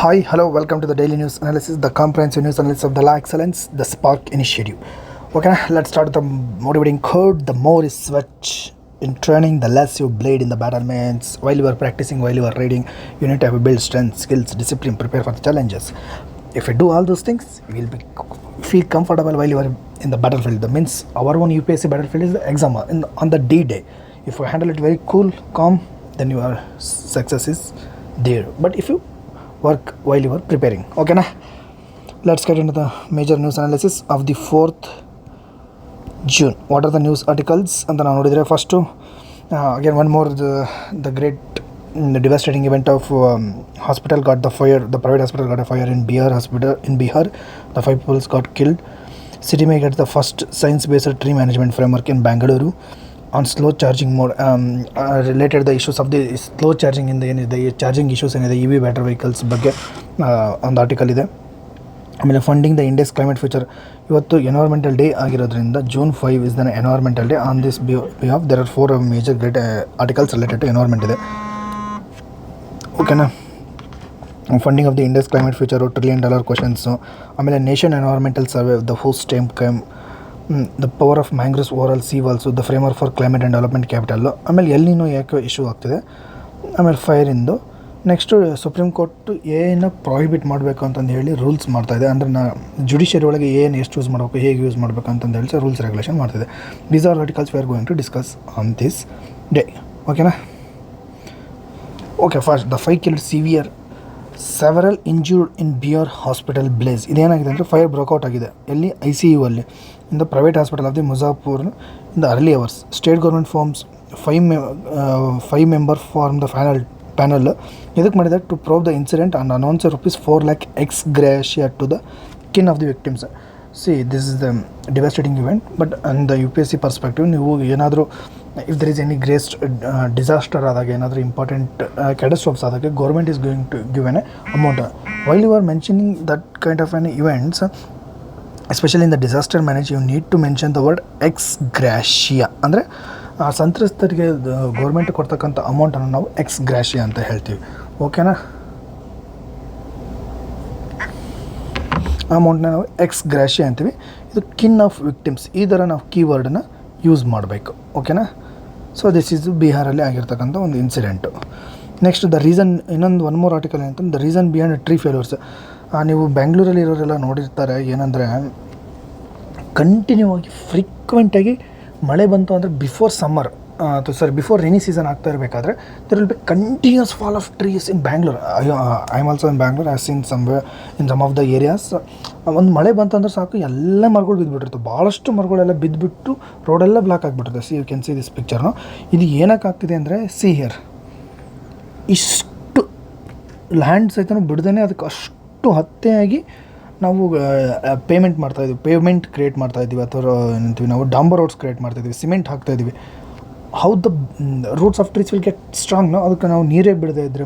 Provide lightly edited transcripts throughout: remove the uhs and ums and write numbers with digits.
Hi, hello, welcome to the daily news analysis, the comprehensive news analysis of the Excellence, the Spark Initiative. Okay, let's start with the motivating quote. The more is sweat in training, the less you bleed in the battle. Means while you are practicing, while you are reading, you need to have build strength, skills, discipline, prepare for the challenges. If you do all those things, you will feel comfortable while you are in the battlefield. That means our own UPSC battlefield is the exam on the D-day. If you handle it very cool, calm, then your success is there. But if you work while you are preparing, okay na? Let's get into the major news analysis of the 4th June. What are the news articles ಅಂತ ನಾವು ನೋಡಿದರೆ first again one more the great devastating event of hospital got the fire. The private hospital got a fire in Bihar. The 5 people got killed. City may get the first science-based tree management framework in Bangalore on slow charging mode. Related the issues of the slow charging in the charging issues in the EV battery vehicles ಬಗ್ಗೆ ಒಂದು article ಇದೆ. ಆಮೇಲೆ funding the India's climate future. ಇವತ್ತು environmental day ಆಗಿರೋದ್ರಿಂದ June 5 is the environmental day. On this behalf there are 4 major great articles related to environment ಇದೆ. ಓಕೆನಾ? Funding of the India's climate future $1 trillion questions. ಆಮೇಲೆ nation environmental survey the host time came the power of mangroves overall seawalls the framework for climate and development capital. ಆಮೇಲೆ ಎಲ್ಲಿನೂ ಯಾಕೆ issue ಆಗ್ತಿದೆ. ಆಮೇಲೆ ಫೈರಿಂದು. Next supreme court ಏನು ಪ್ರಾಹಿಬಿಟ್ ಮಾಡಬೇಕು ಅಂತಂದು ಹೇಳಿ ರೂಲ್ಸ್ ಮಾಡ್ತಾಯಿದೆ. ಅಂದರೆ ಜುಡಿಷಿಯರಿ ಒಳಗೆ ಏನು ಎಷ್ಟು ಯೂಸ್ ಮಾಡಬೇಕು, ಹೇಗೆ ಯೂಸ್ ಮಾಡಬೇಕು ಅಂತಂದು ಹೇಳಿ ರೂಲ್ಸ್ ರೆಗ್ಯುಲೇಷನ್ ಮಾಡ್ತಿದೆ. These are articles we are going to discuss on this day. ಓಕೆನಾ? Okay, first the 5 killed severe, several injured in Bihar hospital blaze. ಇದೇನಾಗಿದೆ ಅಂದರೆ ಫೈರ್ ಬ್ರೇಕ್ಔಟ್ ಆಗಿದೆ. ಎಲ್ಲಿ? ICU ಅಲ್ಲಿ, in the private hospital of the Muzaffarpur in the early hours. State government forms 5 member form the panel. ಇದಕ್ಕೆ ಮಾಡಿದೆ to probe the incident and announce ₹4 lakh ex gratia to the kin of the victims. See this is the devastating event. But on the UPSC perspective, ನೀವು ಏನಾದರೂ if there is any great disaster ಆದಾಗ, ಏನಾದರೂ important catastrophes ಆದಾಗ, government is going to give an amount. While you are mentioning that kind of an events, especially in the disaster manage, you need to mention the word ex gratia. ಅಂದರೆ ಸಂತ್ರಸ್ತರಿಗೆ government ಕೊಡ್ತಕ್ಕಂಥ ಅಮೌಂಟನ್ನು ನಾವು X ಗ್ರಾಷಿಯಾ ಅಂತ ಹೇಳ್ತೀವಿ. ಓಕೆನಾ? ಅಮೌಂಟ್ನ ನಾವು ಎಕ್ಸ್ ಗ್ರಾಷಿಯಾ ಅಂತೀವಿ. ಇದು ಕಿನ್ ಆಫ್ ವಿಕ್ಟಿಮ್ಸ್, ಈ ಥರ ನಾವು ಕೀವರ್ಡನ್ನು ಯೂಸ್ ಮಾಡಬೇಕು. ಓಕೆನಾ? ಸೊ ದಿಸ್ ಈಸ್ ಬಿಹಾರಲ್ಲಿ ಆಗಿರ್ತಕ್ಕಂಥ ಒಂದು ಇನ್ಸಿಡೆಂಟು. ನೆಕ್ಸ್ಟ್ ದ ರೀಸನ್, ಇನ್ನೊಂದು ಒನ್ ಮೋರ್ ಆರ್ಟಿಕಲ್ ಏನಂತಂದ್ರೆ the reason behind tree failures. ನೀವು ಬೆಂಗಳೂರಲ್ಲಿ ಇರೋರೆಲ್ಲ ನೋಡಿರ್ತಾರೆ, ಏನಂದರೆ ಕಂಟಿನ್ಯೂ ಆಗಿ ಫ್ರೀಕ್ವೆಂಟಾಗಿ ಮಳೆ ಬಂತು ಅಂದರೆ before summer before rainy season ಆಗ್ತಾ ಇರಬೇಕಾದ್ರೆ there will be continuous fall of trees in Bangalore. I am also in Bangalore. I seen some of the areas. ಒಂದು ಮಳೆ ಬಂತಂದ್ರೆ ಸಾಕು, ಎಲ್ಲ ಮರಗಳು ಬಿದ್ದುಬಿಟ್ಟಿರ್ತವೆ. ಭಾಳಷ್ಟು ಮರಗಳೆಲ್ಲ ಬಿದ್ದುಬಿಟ್ಟು ರೋಡೆಲ್ಲ ಬ್ಲಾಕ್ ಆಗಿಬಿಟ್ಟಿರುತ್ತೆ. See you can see this ಪಿಕ್ಚರ್ನು. ಇದು ಏನಕ್ಕೆ ಆಗ್ತಿದೆ ಅಂದರೆ, ಸಿ ಹಿಯರ್, ಇಷ್ಟು ಲ್ಯಾಂಡ್ ಸಹಿತ ಬಿಡ್ದೇ ಅದಕ್ಕೆ ಅಷ್ಟು ಹತ್ಯೆಯಾಗಿ ನಾವು ಪೇಮೆಂಟ್ ಮಾಡ್ತಾಯಿದ್ದೀವಿ, ಪೇಮೆಂಟ್ ಕ್ರಿಯೇಟ್ ಮಾಡ್ತಾಯಿದ್ದೀವಿ, ಅಥವಾ ಏನಂತೀವಿ ನಾವು ಡಾಂಬರ್ ರೋಡ್ಸ್ ಕ್ರಿಯೇಟ್ ಮಾಡ್ತಾಯಿದ್ದೀವಿ, ಸಿಮೆಂಟ್ ಹಾಕ್ತಾಯಿದ್ದೀವಿ. How the roots of trees will get strong. ಅದಕ್ಕೆ ನಾವು ನೀರೇ ಬಿಡದೇ ಇದ್ದರೆ,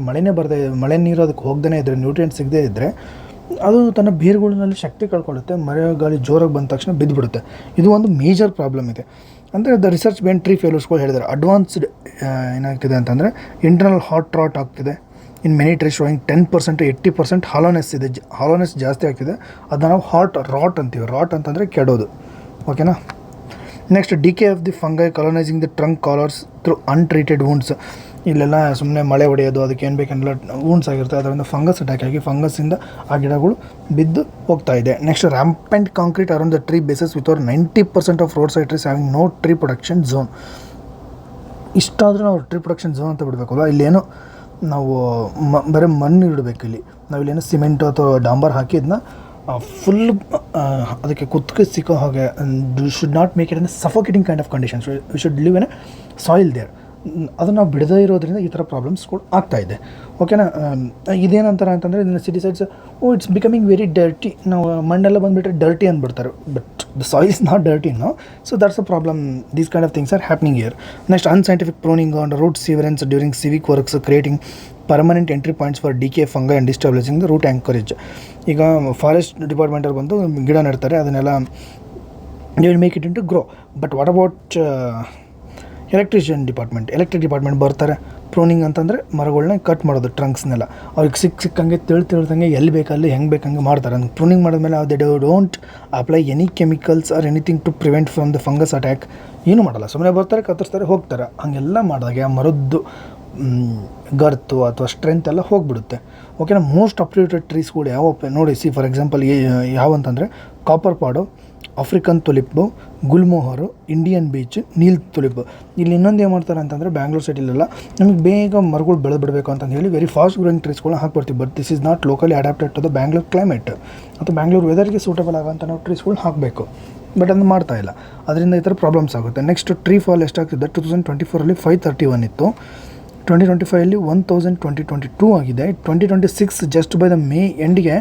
ಮಳೆ ನೀರು ಅದಕ್ಕೆ ಹೋಗದೇ ಇದ್ದರೆ, ನ್ಯೂಟ್ರಿಯೆಂಟ್ ಸಿಗದೇ ಇದ್ದರೆ, ಅದು ತನ್ನ ಬೇರುಗಳಲ್ಲಿ ಶಕ್ತಿ ಕಳ್ಕೊಳ್ಳುತ್ತೆ. ಮಳೆ ಗಾಳಿ ಜೋರಾಗಿ ಬಂದ ತಕ್ಷಣ ಬಿದ್ದುಬಿಡುತ್ತೆ. ಇದು ಒಂದು ಮೇಜರ್ ಪ್ರಾಬ್ಲಮ್ ಇದೆ. ಅಂದರೆ ದ ರಿಸರ್ಚ್ ಬೇನ್ ಟ್ರೀ ಫೇಲ್ಯೂರ್ಸ್ಗಳು ಹೇಳಿದ್ದಾರೆ. ಅಡ್ವಾನ್ಸ್ಡ್ ಏನಾಗ್ತಿದೆ ಅಂತಂದರೆ ಇಂಟರ್ನಲ್ ಹಾಟ್ ರಾಟ್ ಆಗ್ತಿದೆ. In many trees showing 10% to 80% ಹಾಲೋನೆಸ್ ಇದೆ. ಹಾಲೋನೆಸ್ ಜಾಸ್ತಿ ಆಗ್ತಿದೆ. ಅದನ್ನು ನಾವು ಹಾಟ್ ರಾಟ್ ಅಂತೀವಿ. ರಾಟ್ ಅಂತಂದರೆ ಕೆಡೋದು. ಓಕೆನಾ? Next decay of the fungi colonising the trunk collars through untreated wounds. ಇಲ್ಲೆಲ್ಲ ಸುಮ್ಮನೆ ಮಳೆ ಹೊಡೆಯೋದು, ಅದಕ್ಕೆ ಏನು ಬೇಕೆಲ್ಲ ವೂಂಡ್ಸ್ ಆಗಿರುತ್ತೆ, ಅದರಿಂದ ಫಂಗಸ್ ಅಟ್ಯಾಕ್ ಆಗಿ ಫಂಗಸ್ಸಿಂದ ಆ ಗಿಡಗಳು ಬಿದ್ದು ಹೋಗ್ತಾ ಇದೆ. Next rampant concrete around the tree bases with over 90% of road side trees having no tree production zone. ಇಷ್ಟಾದರೂ ನಾವು ಟ್ರೀ ಪ್ರೊಡಕ್ಷನ್ ಝೋನ್ ಅಂತ ಬಿಡಬೇಕಲ್ಲ. ಇಲ್ಲೇನೋ ನಾವು ಬರೀ ಮಣ್ಣು ಇಡಬೇಕು. ಇಲ್ಲಿ ನಾವಿಲ್ಲೇನೋ ಸಿಮೆಂಟು ಅಥವಾ ಡಾಂಬರ್ ಹಾಕಿ ಇದನ್ನ ಫುಲ್ ಅದಕ್ಕೆ ಕುತ್ತಿಗೆ ಸಿಕ್ಕೋ ಹಾಗೆ, you should not make it in suffocating kind of conditions. You should live in a soil there. ಅದನ್ನು ನಾವು ಬಿಡದೇ ಇರೋದ್ರಿಂದ ಈ ಥರ ಪ್ರಾಬ್ಲಮ್ಸ್ಗಳು ಆಗ್ತಾಯಿದೆ. ಓಕೆನಾ? ಇದೇನಂತಾರೆ ಅಂತಂದರೆ, ಇದನ್ನು city sides it's becoming very dirty. ನಾವು ಮಣ್ಣೆಲ್ಲ ಬಂದುಬಿಟ್ರೆ ಡರ್ಟಿ ಅಂದ್ಬಿಡ್ತಾರೆ. But the soil is not dirty no. So that's a problem. These kind of things are happening here. Next unscientific pruning on root severance during civic works creating permanent entry points for decay fungi and destabilising the root anchorage. ಈಗ forest ಡಿಪಾರ್ಟ್ಮೆಂಟಲ್ಲಿ ಬಂದು ಗಿಡ ನೆಡ್ತಾರೆ, ಅದನ್ನೆಲ್ಲ they will make it into grow. But what about electric department ಬರ್ತಾರೆ, pruning ಅಂತಂದರೆ ಮರಗಳನ್ನ cut ಮಾಡೋದು ಟ್ರಂಕ್ಸ್ನೆಲ್ಲ ಅವ್ರಿಗೆ ಸಿಕ್ಕಂಗೆ ತಿಳ್ದಂಗೆ ಎಲ್ಲಿ ಬೇಕಲ್ಲಿ ಹೆಂಗೆ ಬೇಕಂಗೆ ಮಾಡ್ತಾರೆ. ಹಂಗೆ ಪ್ರೂನಿಂಗ್ ಮಾಡಿದ್ಮೇಲೆ they don't apply any chemicals or anything to prevent from the fungus attack. ಏನೂ ಮಾಡಲ್ಲ, ಸುಮ್ಮನೆ ಬರ್ತಾರೆ, ಕತ್ತರಿಸ್ತಾರೆ, ಹೋಗ್ತಾರೆ. ಹಾಗೆಲ್ಲ ಮಾಡಿದಾಗೆ ಆ ಮರದ್ದು ಗರ್ತು ಅಥವಾ ಸ್ಟ್ರೆಂತ್ ಎಲ್ಲ ಹೋಗಿಬಿಡುತ್ತೆ. ಓಕೆನಾ. ಮೋಸ್ಟ್ ಅಪ್ರಿಟೆಡ್ ಟ್ರೀಸ್ಗಳು ಯಾವ ನೋಡಿ, ಫಾರ್ ಎಕ್ಸಾಂಪಲ್ ಯಾವಂತಂದರೆ ಕಾಪರ್ ಪಾಡು, ಆಫ್ರಿಕನ್ ತುಲಿಪ್ಪು, ಗುಲ್ಮೋಹರು, ಇಂಡಿಯನ್ ಬೀಚ್, ನೀಲ್ ತುಲಿಪ್ಪು. ಇಲ್ಲಿ ಇನ್ನೊಂದು ಏನು ಮಾಡ್ತಾರೆ ಅಂತಂದರೆ ಬ್ಯಾಂಗ್ಳೂರ್ ಸಿಟಿಲೆಲ್ಲ ನಮಗೆ ಬೇಗ ಮರಗಳು ಬೆಳೆದ್ಬಿಡಬೇಕು ಅಂತ ಹೇಳಿ ವೆರಿ ಫಾಸ್ಟ್ ಗ್ರೋಯಿಂಗ್ ಟ್ರೀಸ್ಗಳನ್ನ ಹಾಕ್ಬಿಡ್ತೀವಿ. But this is not locally adapted to the Bangalore climate ಅಥವಾ ಬ್ಯಾಂಗ್ಳೂರ್ ವೆದರ್ಗೆ ಸೂಟಬಲ್ ಆಗೋಂಥ ನಾವು ಟ್ರೀಸ್ಗಳನ್ನ ಹಾಕಬೇಕು. ಬಟ್ ಅದನ್ನು ಮಾಡ್ತಾ ಇಲ್ಲ, ಅದರಿಂದ ಈ ಥರ ಪ್ರಾಬ್ಲಮ್ಸ್ ಆಗುತ್ತೆ. ನೆಕ್ಸ್ಟ್ ಟ್ರೀ ಫಾಲ್ ಎಷ್ಟಾಗ್ತಿದೆ, 2024 531 ಇತ್ತು, 2025 1022 ಆಗಿದೆ. 2026 ಜಸ್ಟ್ ಬೈ ದ ಮೇ ಎಂಡಿಗೆ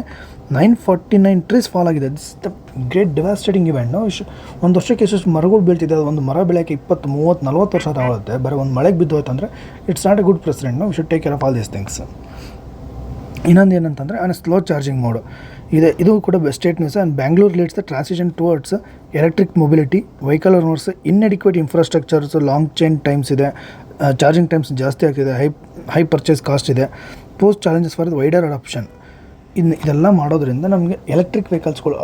949 ಟ್ರೀಸ್ ಫಾಲ್ ಆಗಿದೆ. This the great devastating event. ಒಂದು ವರ್ಷಕ್ಕೆ ಎಷ್ಟು ಮರಗಳು ಬೀಳ್ತಿದೆ, ಅದು ಒಂದು ಮರ ಬೆಳೆಯೋಕ್ಕೆ 20, 30, 40 ವರ್ಷ ತಗೊಳುತ್ತೆ. ಬರೀ ಒಂದು ಮಳೆಗೆ ಬಿದ್ದು ಹೋಯ್ತು ಅಂದರೆ it's not a good president. We should take care of all these things. ಇನ್ನೊಂದು ಏನಂತಂದರೆ ಸ್ಲೋ ಚಾರ್ಜಿಂಗ್ ಮೋಡ್ ಇದೆ, ಇದು ಕೂಡ state news. And Bangalore leads the transition towards electric mobility, vehicle owners, inadequate infrastructures, long chain times ಇದೆ, charging times ಜಾಸ್ತಿ ಆಗ್ತಿದೆ, high purchase cost ಇದೆ, post challenges for the wider adoption. ಇದೆಲ್ಲ ಮಾಡೋದ್ರಿಂದ ನಮಗೆ ಎಲೆಕ್ಟ್ರಿಕ್ ವೆಹಿಕಲ್ಸ್ಗಳು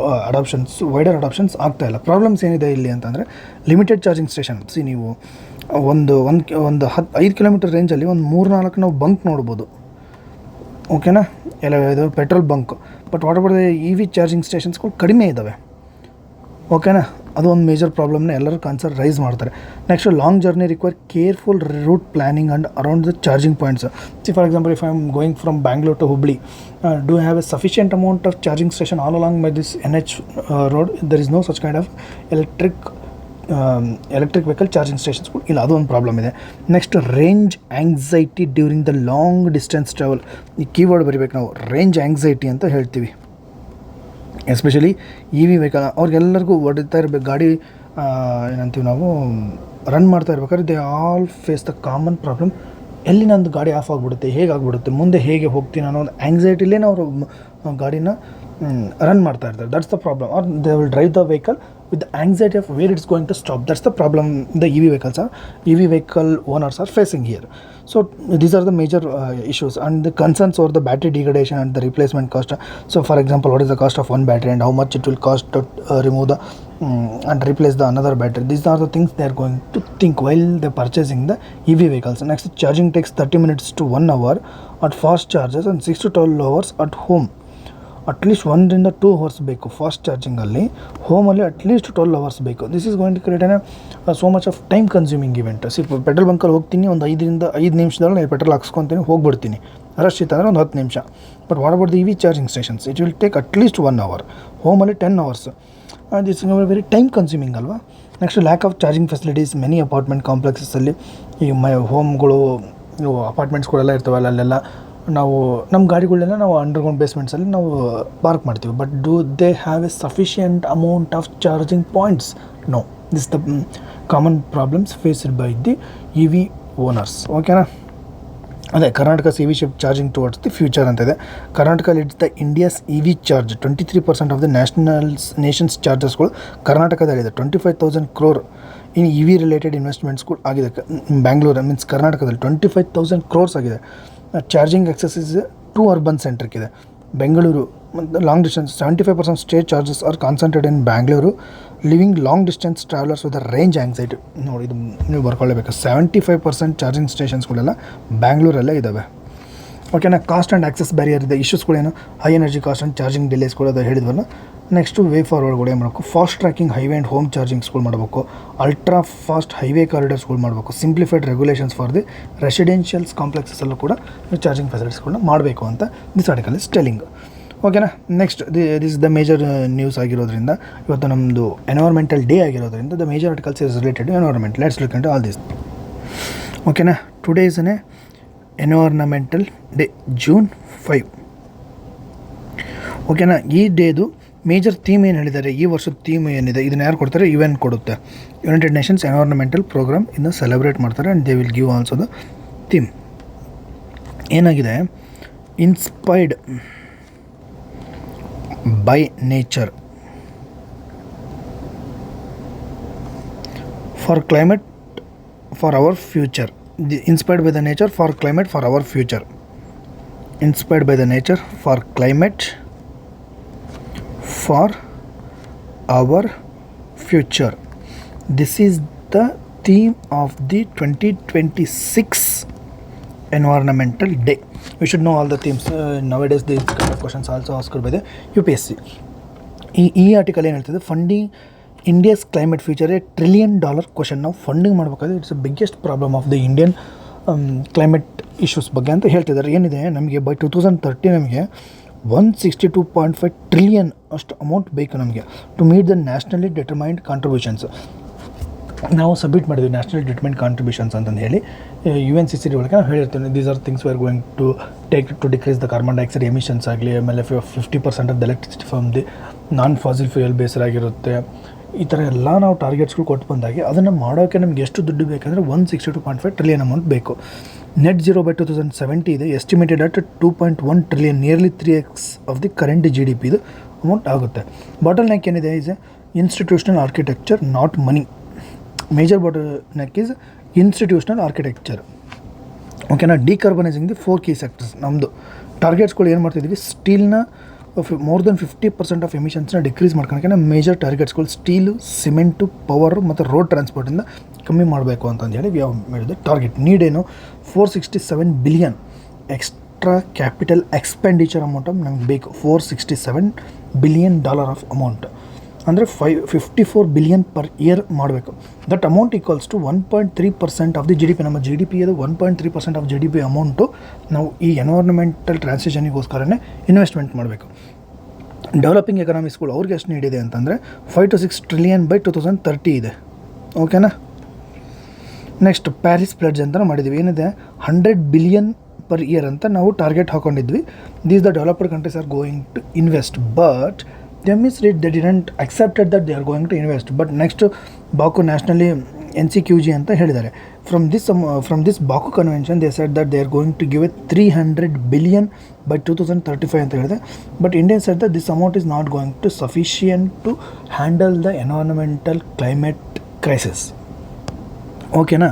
ವೈಡರ್ ಅಡಾಪ್ಷನ್ಸ್ ಆಗ್ತಾಯಿಲ್ಲ. ಪ್ರಾಬ್ಲಮ್ಸ್ ಏನಿದೆ ಇಲ್ಲಿ ಅಂತಂದರೆ ಲಿಮಿಟೆಡ್ ಚಾರ್ಜಿಂಗ್ ಸ್ಟೇಷನ್. ನೀವು ಒಂದು 5 ಕಿಲೋಮೀಟರ್ ರೇಂಜಲ್ಲಿ ಒಂದು 3-4 ನಾವು ಬಂಕ್ ನೋಡ್ಬೋದು. ಓಕೆನಾ, ಇದು petrol bunk. But what about EV charging ಸ್ಟೇಷನ್ಸ್ಗಳು ಕಡಿಮೆ ಇದ್ದಾವೆ. ಓಕೆನಾ, ಅದು ಒಂದು ಮೇಜರ್ ಪ್ರಾಬ್ಲಮ್ನ ಎಲ್ಲರೂ ಕನ್ಸರ್ನ್ ರೈಸ್ ಮಾಡ್ತಾರೆ. Next long journey require careful route planning and around the charging points. For example, if I am going from Bangalore to Hubli, do have a sufficient amount of charging station all along by this NH road? There is no such kind of electric vehicle charging stations ಇಲ್ಲ, ಅದು ಒಂದು problem ಇದೆ. Next range anxiety during the long distance travel. ಈ keyword ಬರಿಬೇಕು ನಾವು, range anxiety ಅಂತ ಹೇಳ್ತೀವಿ. Especially EV vehicle ಅವ್ರಿಗೆಲ್ಲರಿಗೂ ಹೊಡಿತಾ ಇರಬೇಕು ಗಾಡಿ, ಏನಂತೀವಿ ನಾವು, ರನ್ ಮಾಡ್ತಾ ಇರ್ಬೇಕಾದ್ರೆ they all face the common problem. ಎಲ್ಲಿ ನಂದು ಗಾಡಿ ಆಫ್ ಆಗಿಬಿಡುತ್ತೆ, ಹೇಗಾಗ್ಬಿಡುತ್ತೆ, ಮುಂದೆ ಹೇಗೆ ಹೋಗ್ತೀನಿ ಅನ್ನೋ ಒಂದು ಆ್ಯಂಗ್ಸೈಟಿಲೇ ಅವರು ಗಾಡಿನ ರನ್ ಮಾಡ್ತಾ ಇರ್ತಾರೆ. That's the problem. Or they will drive the vehicle with the anxiety of where it's going to stop. That's the problem the EV vehicle owners are facing here. So these are the major issues and the concerns over the battery degradation and the replacement cost. So for example, what is the cost of one battery and how much it will cost to remove the and replace the another battery. These are the things they are going to think while they are purchasing the EV vehicles. Next, charging takes 30 minutes to 1 hour at fast charges and 6 to 12 hours at home. At least 1 to 2 hours ಬೇಕು fast ಚಾರ್ಜಿಂಗಲ್ಲಿ. ಹೋಮಲ್ಲಿ at least 12 hours ಬೇಕು. This is going to create so much of time consuming event. Petrol ಬಂಕಲ್ಲಿ ಹೋಗ್ತೀನಿ, ಒಂದು 5 ನಿಮಿಷದಲ್ಲಿ ನಾನು petrol ಹಾಕ್ಸ್ಕೊತೀನಿ, ಹೋಗ್ಬಿಡ್ತೀನಿ. ರಶ್ ಇತ್ತು ಅಂದರೆ ಒಂದು 10 ನಿಮಿಷ. But what about the EV charging stations? It will take at least 1 hour. ಹೋಮಲ್ಲಿ 10 hours. This is very time consuming ಅಲ್ವಾ. Next, lack of charging facilities. Many apartment ಕಾಂಪ್ಲೆಕ್ಸಸ್ಸಲ್ಲಿ ಈ ಹೋಮ್ಗಳು, ಅಪಾರ್ಟ್ಮೆಂಟ್ಸ್ಗಳೆಲ್ಲ ಇರ್ತವಲ್ಲ, ಅಲ್ಲೆಲ್ಲ ನಾವು ನಮ್ಮ ಗಾಡಿಗಳನ್ನೆಲ್ಲ ನಾವು ಅಂಡರ್ಗ್ರೌಂಡ್ ಬೇಸ್ಮೆಂಟ್ಸಲ್ಲಿ ನಾವು ಪಾರ್ಕ್ ಮಾಡ್ತೀವಿ. But do they have a sufficient amount of charging points? No. This the common problems faced by the EV owners. ಓಕೆನಾ. ಅದೇ Karnataka's EV shift charging towards the future ಅಂತಿದೆ. Karnataka leads the India's EV charge. 23% of the nation's ಚಾರ್ಜಸ್ಗಳು ಕರ್ನಾಟಕದಲ್ಲಿದೆ. 25,000 crore in EV related ಇನ್ವೆಸ್ಟ್ಮೆಂಟ್ಸ್ಗಳು ಆಗಿದೆ. Bangalore means ಕರ್ನಾಟಕದಲ್ಲಿ 25,000 crores ಆಗಿದೆ. Charging access is 2 urban centric ಇದೆ. ಬೆಂಗಳೂರು ಮತ್ತು long distance 75% state charges R concentrated in Bangalore. Living long distance travellers with range anxiety. ನೋಡಿ, ಇದು ನೀವು ಬರ್ಕೊಳ್ಳೇಬೇಕು. 75% ಚಾರ್ಜಿಂಗ್ ಸ್ಟೇಷನ್ಸ್ಗಳೆಲ್ಲ ಬ್ಯಾಂಗ್ಳೂರಲ್ಲೇ ಇದ್ದಾವೆ. ಓಕೆನಾ. ಕಾಸ್ಟ್ ಆ್ಯಂಡ್ ಆಕ್ಸೆಸ್ ಬ್ಯಾರಿಯರ್ ಇದೆ. ಇಶ್ಯೂಸ್ಗಳೇನು? High energy cost and charging ಡಿಲೇಸ್ಗಳು ಅದು ಹೇಳಿದ್ವಲ್ಲ. ನೆಕ್ಸ್ಟು ವೇ ಫಾರ್ವರ್ಡ್ಗಳು ಏನು ಮಾಡಬೇಕು? Fast tracking highway and home ಚಾರ್ಜಿಂಗ್ಸ್ಗಳು ಮಾಡಬೇಕು. ಅಲ್ಟ್ರಾ ಫಾಸ್ಟ್ ಹೈವೇ ಕಾರಿಡಾರ್ಸ್ಗಳು ಮಾಡಬೇಕು. Simplified regulations for the residentials ಕಾಂಪ್ಲೆಕ್ಸಸ್ಸಲ್ಲೂ ಕೂಡ ಚಾರ್ಜಿಂಗ್ ಫೆಸಿಲಿಟೀಸ್ಗಳನ್ನ ಮಾಡಬೇಕು ಅಂತ ದಿಸ್ ಆರ್ಟಿಕಲ್ ಇಸ್ ಟೆಲಿಂಗ್. ಓಕೆನಾ. Next, this the major news ಆಗಿರೋದ್ರಿಂದ, ಇವತ್ತು ನಮ್ಮದು ಎನ್ವೈರ್ಮೆಂಟಲ್ ಡೇ ಆಗಿರೋದ್ರಿಂದ the major articles is related to environment. Let's look into all this. ಓಕೆನಾ. Today is an environmental day, June 5. ಓಕೆನಾ. ಈ ಡೇದು ಮೇಜರ್ ಥೀಮ್ ಏನು ಹೇಳಿದ್ದಾರೆ, ಈ ವರ್ಷದ ಥೀಮ್ ಏನಿದೆ, ಇದನ್ನು ಯಾರು ಕೊಡ್ತಾರೆ? UN ಕೊಡುತ್ತೆ. ಯುನೈಟೆಡ್ ನೇಷನ್ಸ್ ಎನ್ವೈರ್ಮೆಂಟಲ್ ಪ್ರೋಗ್ರಾಮ್ ಇದನ್ನು ಸೆಲೆಬ್ರೇಟ್ ಮಾಡ್ತಾರೆ. And they will give also the theme. ಏನಾಗಿದೆ? Inspired by nature for climate for our future. inspired by the nature for climate for our future. Inspired by the nature for climate for our future. This is the theme of the 2026 environmental day. We should know all the themes. Nowadays these kind of questions also asked by the UPSC. ಈ article ಏನು ಹೇಳ್ತಿದೆ, funding India's climate future $1 trillion question. ನಾವು funding ಮಾಡಬೇಕಾದ್ರೆ it's biggest problem of the Indian climate issues ಬಗ್ಗೆ ಅಂತ ಹೇಳ್ತಿದ್ದಾರೆ. ಏನಿದೆ, ನಮಗೆ ಬೈ 2030 ನಮಗೆ 162.5 trillion ಅಷ್ಟು ಅಮೌಂಟ್ ಬೇಕು ನಮಗೆ to meet the nationally determined contributions. ನಾವು ಸಬ್ಮಿಟ್ ಮಾಡಿದ್ವಿ ನ್ಯಾಷನಲ್ ಡಿಟರ್ಮೈನ್ಡ್ ಕಾಂಟ್ರಿಬ್ಯೂಷನ್ಸ್ ಅಂತಂದು ಹೇಳಿ UNCCD ಒಳಗೆ ನಾವು ಹೇಳಿರ್ತೀವಿ. These are things we are going to take to decrease the carbon dioxide emissions ಆಗಲಿ, ಆಮೇಲೆ 50% of the electricity from the non fossil fuel based ಆಗಿರುತ್ತೆ. ಈ ಥರ ಎಲ್ಲ ನಾವು ಟಾರ್ಗೆಟ್ಸ್ಗಳು ಕೊಟ್ಟು ಬಂದಾಗೆ ಅದನ್ನು ಮಾಡೋಕ್ಕೆ ನಮ್ಗೆ ಎಷ್ಟು ದುಡ್ಡು ಬೇಕಂದರೆ 162.5 trillion ಅಮೌಂಟ್ ಬೇಕು. ನೆಟ್ ಝೀರೋ ಬೈ 2070 ಇದೆ, estimated at 2.1 trillion, nearly 3x of the current GDP ಇದು ಅಮೌಂಟ್ ಆಗುತ್ತೆ. ಬಾಟಲ್ ನೆಕ್ ಏನಿದೆ is institutional architecture, not money. Major bottle neck is institutional architecture. ಓಕೆನಾ. Decarbonising the 4 key sectors. ನಮ್ಮದು ಟಾರ್ಗೆಟ್ಸ್ಗಳು ಏನು ಮಾಡ್ತಿದ್ದೀವಿ, ಸ್ಟೀಲ್ನ more than 50% of ಎಮಿಷನ್ಸ್ನ decrease ಮಾಡ್ಕೊಳಕ್ಕೆ ನಮ್ಮ major ಟಾರ್ಗೆಟ್ಸ್ಗಳು steel, cement, power ಮತ್ತು ರೋಡ್ ಟ್ರಾನ್ಸ್ಪೋರ್ಟಿಂದ ಕಮ್ಮಿ ಮಾಡಬೇಕು ಅಂತಂದು ಹೇಳಿ we have made the target. ನೀಡೇನು, $467 billion extra capital expenditure amount ನಮ್ಗೆ ಬೇಕು. $467 billion ಆಫ್ ಅಮೌಂಟ್ ಅಂದರೆ 54 billion ಪರ್ ಇಯರ್ ಮಾಡಬೇಕು. That amount equals to 1.3% of the GDP. ನಮ್ಮ GDP ಅದು 1.3% ಆಫ್ GDP ಅಮೌಂಟು ನಾವು ಈ ಎನ್ವೈರ್ಮೆಂಟಲ್ ಟ್ರಾನ್ಸಿಷನಿಗೋಸ್ಕರನೇ ಇನ್ವೆಸ್ಟ್ಮೆಂಟ್ ಮಾಡಬೇಕು. ಡೆವಲಪಿಂಗ್ ಎಕನಾಮಿಕ್ಸ್ಗಳು ಅವ್ರಿಗೆ ಎಷ್ಟು ನೀಡಿದೆ ಅಂತಂದರೆ 5 to 6 trillion ಬೈ 2030 ಇದೆ. ಓಕೆನಾ. ನೆಕ್ಸ್ಟ್ ಪ್ಯಾರಿಸ್ ಪ್ಲೆಡ್ಜ್ ಅಂತ ಮಾಡಿದ್ವಿ. ಏನಿದೆ, 100 billion ಪರ್ ಇಯರ್ ಅಂತ ನಾವು ಟಾರ್ಗೆಟ್ ಹಾಕೊಂಡಿದ್ವಿ. These the developed countries are going to invest, but they misread, they didn't accepted that they are going to invest. But next Baku nationally NCQG ಅಂತ ಹೇಳಿದ್ದಾರೆ. From this Baku convention they said that they are going to give it 300 billion by 2035 ಅಂತ ಹೇಳಿದೆ. But India said that this amount is not going to sufficient to handle the environmental climate crisis. ಓಕೆನಾ.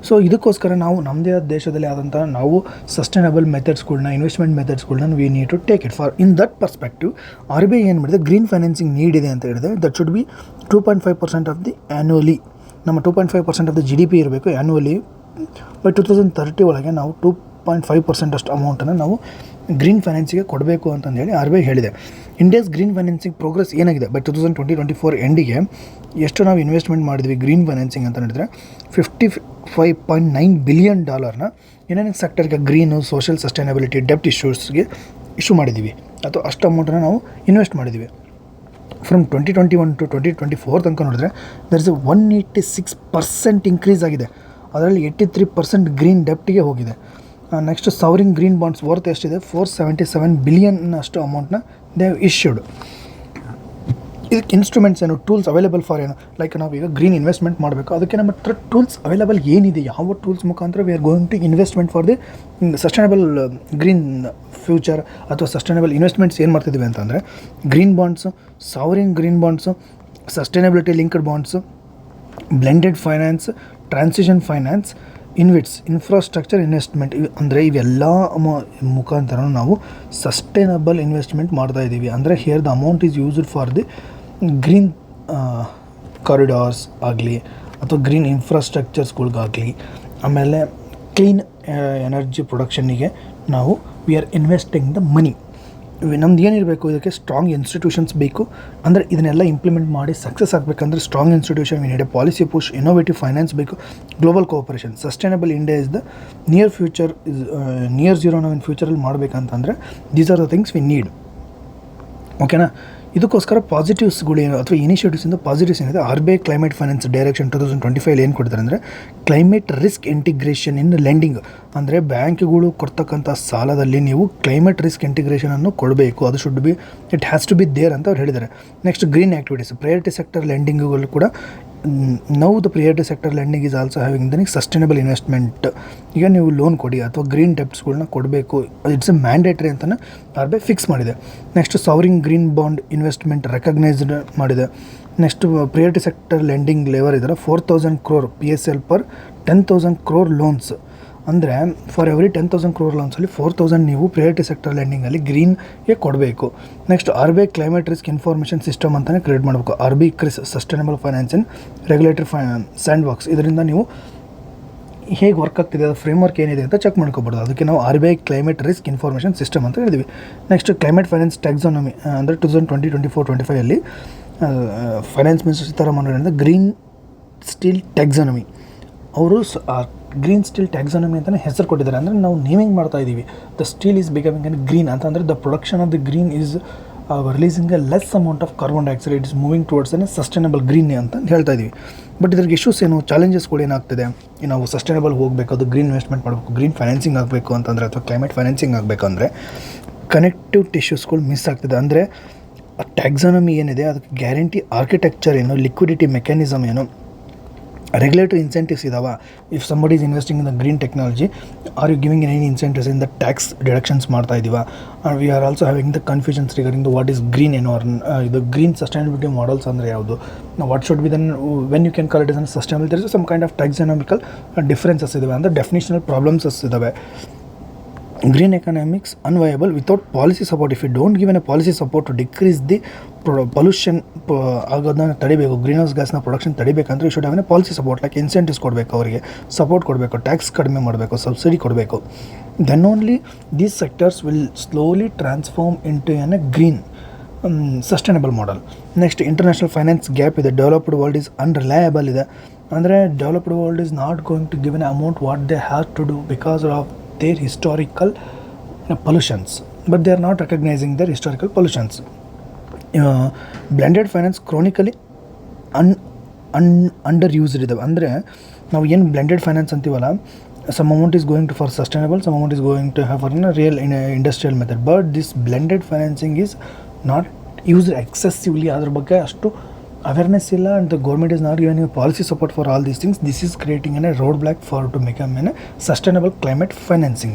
So ಇದಕ್ಕೋಸ್ಕರ ನಾವು ನಮ್ಮದೇ ದೇಶದಲ್ಲಿ ಆದಂಥ ನಾವು sustainable ಮೆಥಡ್ಸ್ಗಳನ್ನ, ಇನ್ವೆಸ್ಟ್ಮೆಂಟ್ ಮೆಥಡ್ಸ್ಗಳನ್ನ we need to take it for. In that perspective RBI ಏನು ಮಾಡಿದೆ, ಗ್ರೀನ್ ಫೈನಾನ್ಸಿಂಗ್ ನೀಡ್ ಇದೆ ಅಂತ ಹೇಳಿದೆ. That should be 2.5% of the annually. ನಮ್ಮ 2.5% ಆಫ್ ದಿ GDP ಇರಬೇಕು ಆ್ಯನ್ಯುವಲಿ. ಬೈ 2030 ಒಳಗೆ ನಾವು 2.5% ಅಷ್ಟು ಅಮೌಂಟನ್ನು ನಾವು ಗ್ರೀನ್ ಫೈನಾನ್ಸಿಗೆ ಕೊಡಬೇಕು ಅಂತಂದೇಳಿ RBI ಹೇಳಿದೆ. ಇಂಡಿಯಾಸ್ ಗ್ರೀನ್ ಫೈನಾನ್ಸಿಂಗ್ ಪ್ರೋಗ್ರೆಸ್ ಏನಾಗಿದೆ, ಬೈ 2024 ಎಂಡಿಗೆ ಎಷ್ಟು ನಾವು ಇನ್ವೆಸ್ಟ್ಮೆಂಟ್ ಮಾಡಿದ್ವಿ ಗ್ರೀನ್ ಫೈನಾನ್ಸಿಂಗ್ ಅಂತ ಹೇಳಿದ್ರೆ $55.9 billion ಏನೇನು ಸೆಕ್ಟರ್ಗೆ ಗ್ರೀನು, ಸೋಷಿಯಲ್ ಸಸ್ಟೈನಬಿಲಿಟಿ, ಡೆಪ್ಟ್ ಇಶ್ಯೂಸ್ಗೆ ಇಶ್ಯೂ ಮಾಡಿದ್ದೀವಿ, ಅಥವಾ ಅಷ್ಟು ಅಮೌಂಟನ್ನು ನಾವು ಇನ್ವೆಸ್ಟ್ ಮಾಡಿದ್ದೀವಿ. ಫ್ರಮ್ 2021 to 2024 ತನಕ ನೋಡಿದ್ರೆ ದರ್ ಇಸ್ 186% ಇನ್ಕ್ರೀಸ್ ಆಗಿದೆ. ಅದರಲ್ಲಿ 83% ಗ್ರೀನ್ ಡೆಪ್ಟಿಗೆ ಹೋಗಿದೆ. ನೆಕ್ಸ್ಟ್ ಸವರಿಂಗ್ ಗ್ರೀನ್ ಬಾಂಡ್ಸ್ ವರ್ತ್ ಎಷ್ಟಿದೆ, $477 billion ಅಷ್ಟು ಅಮೌಂಟ್ನ ದೇ ಇಶ್ಯೂಡ್. ಇದಕ್ಕೆ ಇನ್ಸ್ಟ್ರೂಮೆಂಟ್ಸ್ ಏನು, ಟೂಲ್ಸ್ ಅವೈಲೇಬಲ್ ಫಾರ್ ಏನು, ಲೈಕ್ ನಾವು ಈಗ ಗ್ರೀನ್ ಇನ್ವೆಸ್ಟ್ಮೆಂಟ್ ಮಾಡಬೇಕು, ಅದಕ್ಕೆ ನಮ್ಮ ಹತ್ರ ಟೂಲ್ಸ್ ಅವೈಲೇಬಲ್ ಏನಿದೆ, ಯಾವ ಟೂಲ್ಸ್ ಮುಖಾಂತರ we are going to investment for the sustainable green future ಅಥವಾ ಸಸ್ಟೈನಬಲ್ ಇನ್ವೆಸ್ಟ್ಮೆಂಟ್ಸ್ ಏನು ಮಾಡ್ತಿದ್ದೀವಿ ಅಂತಂದರೆ green bonds, sovereign green bonds, sustainability linked bonds, blended finance, transition finance, InvITs, infrastructure investment. ಅಂದರೆ ಇವೆಲ್ಲ ಮುಖಾಂತರ ನಾವು ಸಸ್ಟೈನಬಲ್ ಇನ್ವೆಸ್ಟ್ಮೆಂಟ್ ಮಾಡ್ತಾಯಿದ್ದೀವಿ. ಅಂದರೆ here the amount is used for the green corridors ಆಗಲಿ ಅಥವಾ ಗ್ರೀನ್ ಇನ್ಫ್ರಾಸ್ಟ್ರಕ್ಚರ್ಸ್ಗಳ್ಗಾಗಲಿ, ಆಮೇಲೆ ಕ್ಲೀನ್ ಎನರ್ಜಿ ಪ್ರೊಡಕ್ಷನ್ನಿಗೆ ನಾವು we are investing the money. ನಮ್ದು ಏನಿರಬೇಕು, ಇದಕ್ಕೆ ಸ್ಟ್ರಾಂಗ್ ಇನ್ಸ್ಟಿಟ್ಯೂಷನ್ಸ್ ಬೇಕು. ಅಂದರೆ ಇದನ್ನೆಲ್ಲ ಇಂಪ್ಲಿಮೆಂಟ್ ಮಾಡಿ ಸಕ್ಸಸ್ ಆಗಬೇಕಂದ್ರೆ strong institution, we need a policy push, innovative finance ಬೇಕು, global cooperation. Sustainable India is the near future, is near zero ನಾವು ಇನ್ ಫ್ಯೂಚರಲ್ಲಿ ಮಾಡಬೇಕಂತಂದರೆ these are the things we need. ಓಕೆನಾ. ಇದಕ್ಕೋಸ್ಕರ ಪಾಸಿಟಿವ್ಸ್ಗಳು ಏನು ಅಥವಾ ಇನಿಷಿಯೇಟಿವ್ಸಿಂದ ಪಾಸಿಟಿವ್ಸ್ ಏನಿದೆ, RBI ಕ್ಲೈಮೇಟ್ ಫೈನಾನ್ಸ್ ಡೈರೆಕ್ಷನ್ 2025 ಏನು ಕೊಡ್ತಾರೆ ಅಂದರೆ climate risk integration in lending. ಅಂದರೆ ಬ್ಯಾಂಕ್ಗಳು ಕೊಡ್ತಕ್ಕಂಥ ಸಾಲದಲ್ಲಿ ನೀವು ಕ್ಲೈಮೇಟ್ ರಿಸ್ಕ್ ಇಂಟಿಗ್ರೇಷನನ್ನು ಕೊಡಬೇಕು, ಅದು should be, it has to be there ಅಂತ ಅವ್ರು ಹೇಳಿದ್ದಾರೆ. Next green activities, priority sector ಲೆಂಡಿಂಗ್ಗಳು ಕೂಡ now the priority sector lending is also having the sustainable investment. ಈಗ ನೀವು ಲೋನ್ ಕೊಡಿ ಅಥವಾ ಗ್ರೀನ್ ಡೆಪ್ಟ್ಸ್ಗಳನ್ನ ಕೊಡಬೇಕು, ಇಟ್ಸ್ ಎ ಮ್ಯಾಂಡೇಟ್ರಿ ಅಂತಲೇ RBI ಫಿಕ್ಸ್ ಮಾಡಿದೆ. Next sovereign green bond investment recognised ಮಾಡಿದೆ. Next priority sector lending lever ಇದ್ದಾರೆ 4,000 crore PSL per 10,000 crore loans ಅಂದರೆ ಫಾರ್ ಎವ್ರಿ 10,000 crore ಲೋನ್ಸಲ್ಲಿ 4,000 ನೀವು ಪ್ರಿಯಾರಿಟಿ ಸೆಕ್ಟರ್ ಲೆಂಡಿಂಗಲ್ಲಿ ಗ್ರೀನ್ಗೆ ಕೊಡಬೇಕು. Next RBI climate risk information system ಅಂತಲೇ ಕ್ರಿಯೇಟ್ ಮಾಡಬೇಕು. RBI ಕ್ರಿಸ್ sustainable finance and regulatory sandbox. ಇದರಿಂದ ನೀವು ಹೇಗೆ ವರ್ಕ್ ಆಗ್ತಿದೆ, ಅದು ಫ್ರೇಮ್ವರ್ಕ್ ಏನಿದೆ ಅಂತ ಚೆಕ್ ಮಾಡ್ಕೊಬೋದು. ಅದಕ್ಕೆ ನಾವು RBI climate risk information system ಅಂತ ಹೇಳಿದ್ವಿ. ನೆಕ್ಸ್ಟ್ ಕ್ಲೈಮೇಟ್ ಫೈನಾನ್ಸ್ ಟ್ಯಾಕ್ಸಾನಮಿ ಅಂದರೆ 2020-24-25 ಫೈನಾನ್ಸ್ ಮಿನಿಸ್ಟರ್ ಸೀತಾರಾಮನ್ ಹೇಳಿದ ಗ್ರೀನ್ ಸ್ಟೀಲ್ ಟ್ಯಾಕ್ಸಾನಮಿ. ಅವರು ಗ್ರೀನ್ ಸ್ಟೀಲ್ ಟ್ಯಾಕ್ಸಾನಮಿ ಅಂತಲೇ ಹೆಸರು ಕೊಟ್ಟಿದ್ದಾರೆ. ಅಂದರೆ ನಾವು ನೇಮಿಂಗ್ ಮಾಡ್ತಾ ಇದ್ದೀವಿ, the steel is becoming an green ಅಂತಂದರೆ the production of the green is releasing a less amount of carbon dioxide, it is moving towards an sustainable green ಅಂತ ಹೇಳ್ತಾ ಇದ್ದೀವಿ. ಬಟ್ ಇದ್ರಿಗೆ ಇಶ್ಯೂಸ್ ಏನು, ಚಾಲೆಂಜಸ್ಗಳು ಏನಾಗ್ತಿದೆ, ನಾವು ಸಸ್ಟೈನಬಲ್ ಹೋಗಬೇಕು, ಅದು ಗ್ರೀನ್ ಇನ್ವೆಸ್ಟ್ಮೆಂಟ್ ಮಾಡಬೇಕು, ಗ್ರೀನ್ ಫೈನಾನ್ಸಿಂಗ್ ಆಗಬೇಕು ಅಂತಂದರೆ ಅಥವಾ ಕ್ಲೈಮೇಟ್ ಫೈನಾನ್ಸಿಂಗ್ ಆಗಬೇಕಂದ್ರೆ ಕನೆಕ್ಟಿವ್ ಟಿಶ್ಯೂಸ್ಗಳು ಮಿಸ್ ಆಗ್ತಿದೆ. ಅಂದರೆ ಟ್ಯಾಕ್ಸಾನಮಿ ಏನಿದೆ ಅದಕ್ಕೆ ಗ್ಯಾರಂಟಿ ಆರ್ಕಿಟೆಕ್ಚರ್ ಏನು, ಲಿಕ್ವಿಡಿಟಿ ಮೆಕ್ಯಾನಿಸಮ್ ಏನು, ರೆಗ್ಯುಲೇಟರಿ ಇನ್ಸೆಂಟಿವ್ಸ್ ಇದಾವೆ. If somebody is investing in the green technology, are you giving any incentives in the tax deductions ಮಾಡ್ತಾ ಇದ್ದೀವಾ. We are also having the confusions regarding the what is green ಇದು green sustainability models ಅಂದರೆ ಯಾವುದು, what should be then when you can call it is an sustainable. There is some kind of taxonomical differences ಇದಾವೆ, ಅಂದರೆ definitional problems ಇದಾವೆ. Green economics unviable without policy support. If you don't give an a policy support to decrease the pollution ಆಗೋದನ್ನ ತಡಿಬೇಕು, green house ಗ್ಯಾಸ್ನ production ತಡಿಬೇಕಂದ್ರೆ you should have a policy support, like incentives ಕೊಡಬೇಕು, ಅವರಿಗೆ support ಕೊಡಬೇಕು, tax ಕಡಿಮೆ ಮಾಡಬೇಕು, subsidy ಕೊಡಬೇಕು. Then only these sectors will slowly transform into an a green sustainable model. Next international finance gap ಇದೆ, developed world is unreliable ಇದೆ. ಅಂದರೆ developed world is not going to give an amount what they have to do because of their historical pollutions, but they are not recognizing their historical pollutions. Blended finance chronically underused ಇದಾವೆ. ಅಂದರೆ ನಾವು ಏನು blended finance ಅಂತೀವಲ್ಲ, some amount is going to for sustainable, some amount is going to have for a real industrial method, but this blended financing is not used excessively. ಅದ್ರ ಬಗ್ಗೆ ಅಷ್ಟು awareness ಇಲ್ಲ, and the government is not giving policy support for all these things. This is creating a roadblock for to become a sustainable climate financing.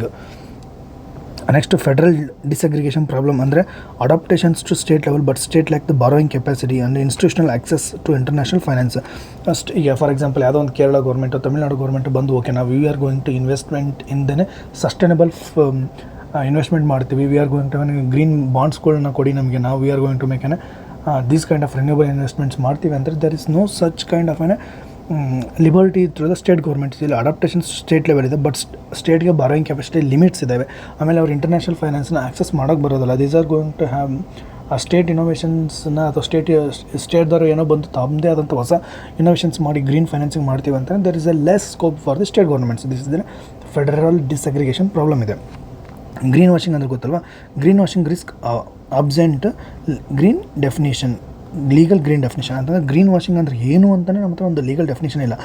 Next, federal disaggregation problem ಅಂದರೆ adaptations to state level, but state lack the borrowing capacity and institutional access to international finance. ಈಗ for example ಯಾವುದೋ ಒಂದು Kerala government, Tamil Nadu government ಬಂದು okay ನಾವು we are going to investment in then sustainable investment ಮಾಡ್ತೀವಿ, we are going to green ಬಾಂಡ್ಸ್ಗಳನ್ನ ಕೊಡಿ ನಮಗೆ, ನಾವು we are going to make these kind of renewable investments ಮಾಡ್ತೀವಿ ಅಂದರೆ there is no such kind of liberty through the state governments. ಇಲ್ಲಿ adaptations state level ಇದೆ, but ಸ್ಟೇಟ್ಗೆ ಬಾರೋಯಿಂಗ್ ಕೆಪಾಸಿಟಿ ಲಿಮಿಟ್ಸ್ ಇದ್ದಾವೆ. ಆಮೇಲೆ ಅವ್ರು ಇಂಟರ್ನ್ಯಾಷನಲ್ ಫೈನಾನ್ಸ್ನ ಆಕ್ಸೆಸ್ ಮಾಡೋಕ್ಕೆ ಬರೋದಿಲ್ಲ. These are going to have a state ಇನೋವೇಷನ್ಸ್ನ ಅಥವಾ ಸ್ಟೇಟ್ದವರು ಏನೋ ಬಂದು ತಮ್ಮದೇ ಆದಂಥ ಹೊಸ ಇನೋವೇಷನ್ಸ್ ಮಾಡಿ ಗ್ರೀನ್ ಫೈನಾನ್ಸಿಂಗ್ ಮಾಡ್ತೀವಿ ಅಂತ there is a less scope for the state governments. This is federal disaggregation problem ಇದೆ. ಗ್ರೀನ್ ವಾಷಿಂಗ್ ಅಂದರೆ ಗೊತ್ತಲ್ವಾ, green washing risk absent green definition, legal green definition ಅಂತಂದರೆ ಗ್ರೀನ್ ವಾಷಿಂಗ್ ಅಂದರೆ ಏನು ಅಂತಲೇ ನಮ್ಮ ಹತ್ರ ಒಂದು ಲೀಗಲ್ ಡೆಫಿನೇಷನ್ ಇಲ್ಲ.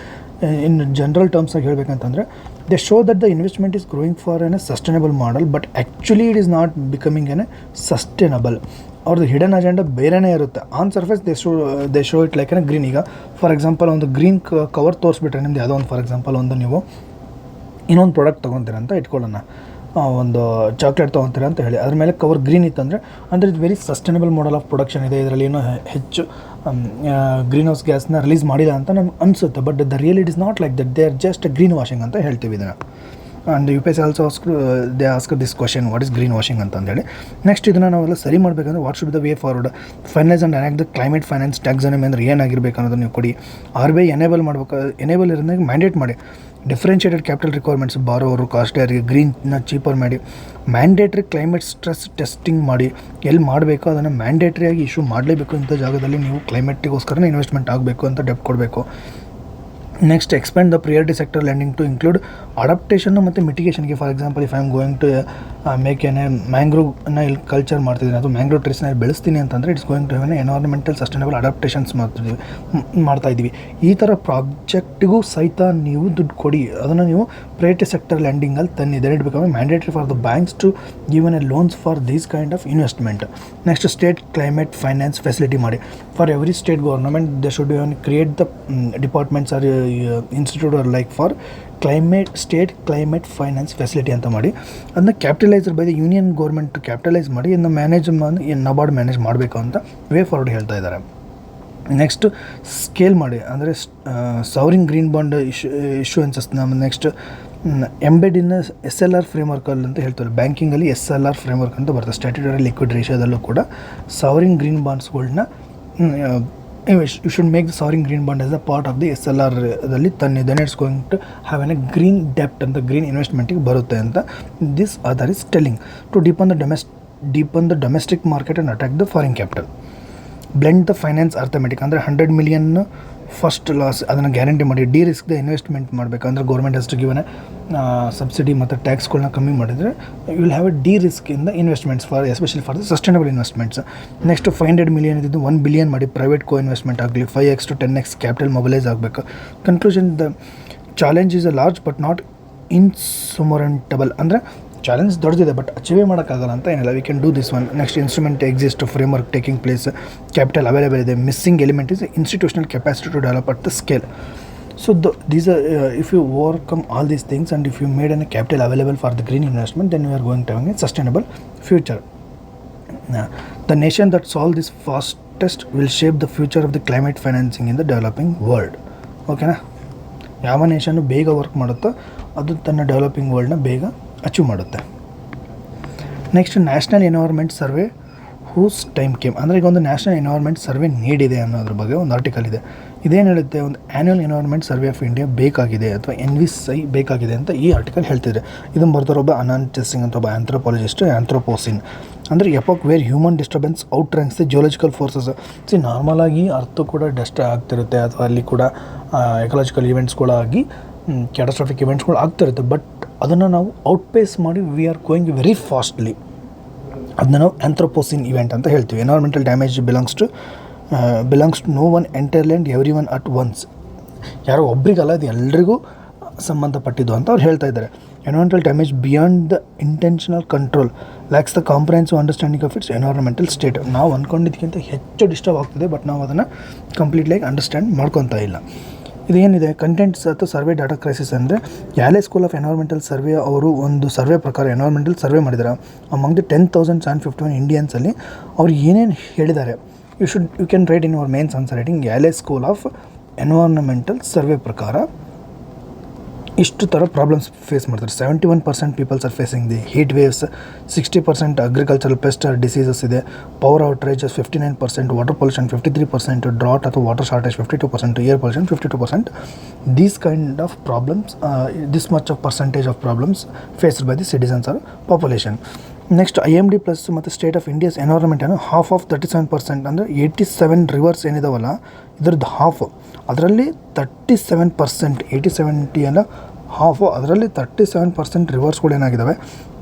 ಇನ್ ಜನರಲ್ ಟರ್ಮ್ಸಾಗಿ ಹೇಳಬೇಕಂತಂದರೆ they show that the investment is growing for an a sustainable model, but actually it is not becoming an a sustainable. ಅವ್ರದ್ದು ಹಿಡನ್ ಅಜೆಂಡಾ ಬೇರೆಯೇ ಇರುತ್ತೆ. On surface they show it like an green. ಈಗ for example ಒಂದು green cover ತೋರಿಸ್ಬಿಟ್ರೆ ನಿಮ್ದು ಯಾವುದೋ ಒಂದು for example ಒಂದು ನೀವು ಇನ್ನೊಂದು ಪ್ರಾಡಕ್ಟ್ ತೊಗೊತೀರ ಅಂತ ಇಟ್ಕೊಳ್ಳೋಣ, ಒಂದು ಚಾಕ್ಲೇಟ್ ತೊಗೊತೀರ ಅಂತ ಹೇಳಿ, ಅದ್ರ ಮೇಲೆ ಕವರ್ ಗ್ರೀನ್ ಇತ್ತಂದರೆ ಅಂದರೆ ಇದು very sustainable model of production ಇದೆ, ಇದರಲ್ಲಿ ಏನೋ ಹೆಚ್ಚು ಗ್ರೀನ್ ಹೌಸ್ ಗ್ಯಾಸ್ನ ರಿಲೀಸ್ ಮಾಡಿಲ್ಲ ಅಂತ ನಮ್ಗೆ ಅನಿಸುತ್ತೆ. But the real it is not like that, they are just green washing ಅಂತ ಹೇಳ್ತೀವಿ ಇದನ್ನು. And UPSC also they ask this question, what is green washing ಅಂತಂದೇಳಿ. ನೆಕ್ಸ್ಟ್ ಇದನ್ನು ನಾವೆಲ್ಲ ಸರಿ ಮಾಡಬೇಕಂದ್ರೆ what should be the way forward. Finalise and enact the climate finance taxonomy ಅಂದರೆ ಏನಾಗಿರ್ಬೇಕು ಅನ್ನೋದನ್ನು ನೀವು ಕೊಡಿ. RBI ಎನೇಬಲ್ ಮಾಡ್ಬೇಕು, ಎನೇಬಲ್ ಇರೋದಾಗ ಮ್ಯಾಂಡೇಟ್ ಮಾಡಿ. ಡಿಫ್ರೆನ್ಷಿಯೇಟೆಡ್ ಕ್ಯಾಪಿಟಲ್ ರಿಕ್ವೈರ್ಮೆಂಟ್ಸ್, ಬಾರೋರು ಕಾಸ್ಟ್ಲಿಯರಿಗೆ ಗ್ರೀನ್ನ ಚೀಪರ್ ಮಾಡಿ. ಮ್ಯಾಂಡೇಟ್ರಿ ಕ್ಲೈಮೇಟ್ ಸ್ಟ್ರೆಸ್ ಟೆಸ್ಟಿಂಗ್ ಮಾಡಿ, ಎಲ್ಲಿ ಮಾಡಬೇಕು ಅದನ್ನು ಮ್ಯಾಂಡೇಟ್ರಿಯಾಗಿ ಇಶ್ಯೂ ಮಾಡಲೇಬೇಕು. ಇಂಥ ಜಾಗದಲ್ಲಿ ನೀವು ಕ್ಲೈಮೇಟಿಗೋಸ್ಕರ ಇನ್ವೆಸ್ಟ್ಮೆಂಟ್ ಆಗಬೇಕು ಅಂತ ಡೆಪ್ ಕೊಡಬೇಕು. Next expand the priority sector lending to include ಅಡಾಪ್ಟೇಷನ್ನು ಮತ್ತು ಮಿಟಿಗೇಷನ್ಗೆ. For example if I am going to make an ಮ್ಯಾಂಗ್ರೋವ್ನ ಇಲ್ಲಿ ಕಲ್ಚರ್ ಮಾಡ್ತಿದ್ದೀನಿ, ಅದು ಮ್ಯಾಂಗ್ರೋವ್ ಟ್ರೀಸ್ನ ಇಲ್ಲಿ ಬೆಳೆಸ್ತೀನಿ ಅಂತಂದರೆ it's going to have environmental sustainable adaptations ಮಾಡ್ತಾಯಿದ್ದೀವಿ. ಈ ಥರ ಪ್ರಾಜೆಕ್ಟಿಗೂ ಸಹಿತ ನೀವು ದುಡ್ಡು ಕೊಡಿ, ಅದನ್ನು ನೀವು ಪ್ರಿಯಾರಿಟಿ ಸೆಕ್ಟರ್ ಲೆಂಡಿಂಗಲ್ಲಿ ತನ್ನಿ. Then it become mandatory for the banks to given a loans for these kind of investment. Next state climate finance facility ಮಾಡಿ. For every state government they should create the departments or institute or like for state climate finance facility ಅಂತ ಮಾಡಿ. ಅದನ್ನ capitalised by the union government capitalise ಮಾಡಿ ಇದನ್ನ manage NABARD manage ಮಾಡಬೇಕು ಅಂತ way forward ಹೇಳ್ತಾ ಇದ್ದಾರೆ. ನೆಕ್ಸ್ಟ್ ಸ್ಕೇಲ್ ಮಾಡಿ, ಅಂದರೆ ಸವರಿಂಗ್ ಗ್ರೀನ್ ಬಾಂಡ್ ಇಶ್ಯೂಯೆನ್ಸಸ್ನ. ನೆಕ್ಸ್ಟ್ ಎಂಬೆಡ್ ಇನ್ SLR ಫ್ರೇಮ್ವರ್ಕಲ್ಲಿ ಅಂತ ಹೇಳ್ತಾರೆ. ಬ್ಯಾಂಕಿಂಗಲ್ಲಿ SLR ಫ್ರೇಮ್ವರ್ಕ್ ಅಂತ ಬರ್ತದೆ, ಸ್ಟ್ಯಾಟ್ಯೂಟರಿ ಲಿಕ್ವಿಡ್ ರೇಷಿಯೋದಲ್ಲೂ ಕೂಡ ಸಾವರಿನ್ ಗ್ರೀನ್ ಬಾಂಡ್ಸ್ಗಳನ್ನ you should make the sovereign green bond as a part of the SLRದಲ್ಲಿ then it's going to have an a green ಡೆಪ್ಟ್ ಅಂತ, ಗ್ರೀನ್ ಇನ್ವೆಸ್ಟ್ಮೆಂಟಿಗೆ ಬರುತ್ತೆ ಅಂತ. This author is telling to deepen the domestic market and attract the foreign capital. Blend the finance arithmetic ಅಂದರೆ 100 million first loss ಅದನ್ನು guarantee ಮಾಡಿ ರಿಸ್ಕ್ದ investment ಮಾಡಬೇಕು. ಅಂದರೆ ಗೌರ್ಮೆಂಟ್ ಅಷ್ಟು ಗಿವನ್ ಸಬ್ಸಿಡಿ ಮತ್ತು ಟ್ಯಾಕ್ಸ್ಗಳನ್ನ ಕಮ್ಮಿ ಮಾಡಿದರೆ you will have a risk in the investments especially for the sustainable investments. Next 500 million ಇದ್ದು 1 billion ಮಾಡಿ ಪ್ರೈವೇಟ್ ಇನ್ವೆಸ್ಟ್ಮೆಂಟ್ ಆಗಲಿ, 5x to 10x capital mobilise ಆಗಬೇಕು. Conclusion, the challenge is a large but not insurmountable. ಅಂದರೆ challenge ದೊಡ್ಡದಿದೆ but ಅಚೀವೇ ಮಾಡೋಕ್ಕಾಗಲ್ಲ ಅಂತ ಏನಿಲ್ಲ. We can do this one. Next instrument exist, framework taking place, capital available ಇದೆ. Missing element is institutional capacity to develop at the scale. So these are if you overcome all these things and if you made a capital available for the green investment, then you are going to have a sustainable future. The nation that solve this fastest will shape the future of the climate financing in the developing world. ಓಕೆನಾ? ಯಾವ nation ಬೇಗ work ಮಾಡುತ್ತೋ ಅದು ತನ್ನ developing ವರ್ಲ್ಡ್ನ ಬೇಗ achieve ಮಾಡುತ್ತೆ. Next national environment survey whose time came. ಅಂದರೆ ಈಗ ಒಂದು ನ್ಯಾಷನಲ್ ಎನ್ವೈರ್ಮೆಂಟ್ ಸರ್ವೆ ನೀಡಿದೆ ಅನ್ನೋದ್ರ ಬಗ್ಗೆ ಒಂದು ಆರ್ಟಿಕಲ್ ಇದೆ. ಇದೇನು ಹೇಳುತ್ತೆ, ಒಂದು annual environment survey of India ಬೇಕಾಗಿದೆ ಅಥವಾ NVSI ಬೇಕಾಗಿದೆ ಅಂತ ಈ ಆರ್ಟಿಕಲ್ ಹೇಳ್ತಿದೆ. ಇದನ್ನು ಬರ್ತಾರೊಬ್ಬ ಅನಾಂತ್ ಟೆಸ್ಸಿಂಗ್ ಅಂತ ಒಬ್ಬ ಆಂಥ್ರೋಪಾಲಜಿಸ್ಟ್, ಆಂಥ್ರೋಪೋಸಿನ್ ಅಂದರೆ epoch where human disturbance outranks the geological forces. ನಾರ್ಮಲಾಗಿ ಅರ್ಥ ಕೂಡ ಡಸ್ಟ್ ಆಗ್ತಿರುತ್ತೆ ಅಥವಾ ಅಲ್ಲಿ ಕೂಡ ಎಕಲಾಜಿಕಲ್ ಇವೆಂಟ್ಸ್ಗಳಾಗಿ ಕ್ಯಾಟಸ್ಟ್ರಾಫಿಕ್ ಇವೆಂಟ್ಸ್ಗಳು ಆಗ್ತಿರುತ್ತೆ. ಬಟ್ ಅದನ್ನು ನಾವು ಔಟ್ಪೇಸ್ ಮಾಡಿ we are going very fastly. ಅದನ್ನ ನಾವು ಆಂಥ್ರೋಪೋಸಿನ್ ಇವೆಂಟ್ ಅಂತ ಹೇಳ್ತೀವಿ. Environmental damage belongs to no one entirely and everyone at once. ಯಾರೋ ಒಬ್ರಿಗಲ್ಲ, ಅದು ಎಲ್ರಿಗೂ ಸಂಬಂಧಪಟ್ಟಿದ್ದು ಅಂತ ಅವ್ರು ಹೇಳ್ತಾ ಇದ್ದಾರೆ. Environmental damage beyond the intentional control lacks the comprehensive understanding of its environmental state. ನಾವು ಅಂದ್ಕೊಂಡಿದ್ದಕ್ಕಿಂತ ಹೆಚ್ಚು ಡಿಸ್ಟರ್ಬ್ ಆಗ್ತಿದೆ, ಬಟ್ ನಾವು ಅದನ್ನು ಕಂಪ್ಲೀಟ್ಲಾಗಿ ಅಂಡರ್ಸ್ಟ್ಯಾಂಡ್ ಮಾಡ್ಕೊತಾ ಇಲ್ಲ. ಇದೇನಿದೆ ಕಂಟೆಂಟ್ಸ್ ಅಥವಾ ಸರ್ವೆ ಡಾಟಾ ಕ್ರೈಸಿಸ್ ಅಂದರೆ Yale school of environmental survey ಅವರು ಒಂದು ಸರ್ವೆ ಪ್ರಕಾರ ಎನ್ವೈರ್ಮೆಂಟಲ್ ಸರ್ವೆ ಮಾಡಿದ್ದಾರೆ. ಅಮಂಗ್ ದಿ 10,751 ಇಂಡಿಯನ್ಸಲ್ಲಿ ಅವ್ರು ಏನೇನು ಹೇಳಿದ್ದಾರೆ, you can write in your mains answer writing. Yale school of environmental survey ಪ್ರಕಾರ ಇಷ್ಟು ಥರ ಪ್ರಾಬ್ಲಮ್ಸ್ ಫೇಸ್ ಮಾಡ್ತಾರೆ. 71% peoples are facing the heat waves, 60% agricultural pest diseases ಇದೆ, power outrages 59%, water pollution 53%, drought ಅಥವಾ water shortage 52%, air pollution 52%. These kind of problems, this much of percentage of problems faced by the citizens or population. Next IMD plus ಮತ್ತು state of India's ಎನ್ವೈರ್ಮೆಂಟನ್ನು half of 37%, ಅಂದರೆ 87 reverse ಏನಿದಾವಲ್ಲ ಇದ್ರದ್ದು half, ಅದರಲ್ಲಿ 37%, 80-70 ಎಲ್ಲ half, ಅದರಲ್ಲಿ 37% ರಿವರ್ಸ್ಗಳು ಏನಾಗಿದ್ದಾವೆ,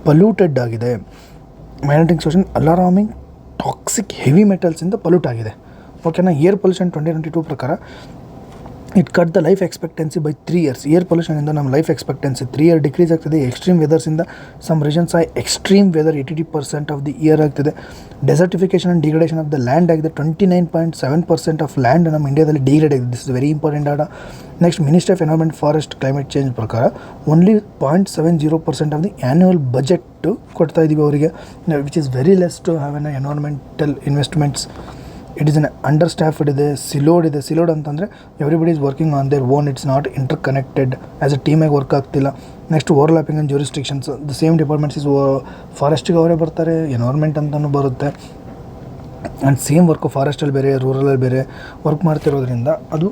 polluted ಆಗಿದೆ. ಮ್ಯಾಗ್ನೆಟಿಕ್ ಸೋಷನ್ ಅಲಾರಾಮಿಂಗ್ ಟಾಕ್ಸಿಕ್ ಹೆವಿ ಮೆಟಲ್ಸಿಂದ ಪಲ್ಯೂಟ್ ಆಗಿದೆ. ಓಕೆನಾ? ಏರ್ ಪೊಲ್ಯೂಷನ್ 2022 ಪ್ರಕಾರ it cut the life expectancy by 3 years. Air ಪೊಲ್ಯೂಷನಿಂದ ನಮ್ಮ ಲೈಫ್ ಎಕ್ಸ್ಪೆಕ್ಟೆನ್ಸಿ 3 year ಡಿಕ್ರೀಸ್ ಆಗ್ತಿದೆ. ಎಕ್ಸ್ಟ್ರೀಮ್ ವೆದರ್ಸಿಂದ some regions extreme weather 80% of the year ಆಗ್ತಿದೆ. Desertification and degradation of the land ಆಗಿದೆ. 29.7% ಆಫ್ ಲ್ಯಾಂಡ್ ನಮ್ಮ ಇಂಡಿಯಾದಲ್ಲಿ ಡಿಗ್ರೇಡ್ ಆಗಿದೆ. This is very important data. Next ministry of environment forest climate change ಪ್ರಕಾರ only 0.70% of the annual budget ಕೊಡ್ತಾ ಇದ್ದೀವಿ ಅವರಿಗೆ, which is very less to have an environmental investments. It is an understaffed ಇದೆ, siloed ಇದೆ. Siloed ಅಂತಂದರೆ everybody is working on their own, it's not interconnected, as a ಟೀಮಾಗಿ work ಆಗ್ತಿಲ್ಲ. Next overlapping and jurisdictions, the same departments is ಫಾರೆಸ್ಟಿಗೆ ಅವರೇ ಬರ್ತಾರೆ, environment ಅಂತಲೂ ಬರುತ್ತೆ. ಆ್ಯಂಡ್ ಸೇಮ್ ವರ್ಕು ಫಾರೆಸ್ಟಲ್ಲಿ ಬೇರೆ ರೂರಲಲ್ಲಿ ಬೇರೆ ವರ್ಕ್ ಮಾಡ್ತಿರೋದ್ರಿಂದ ಅದು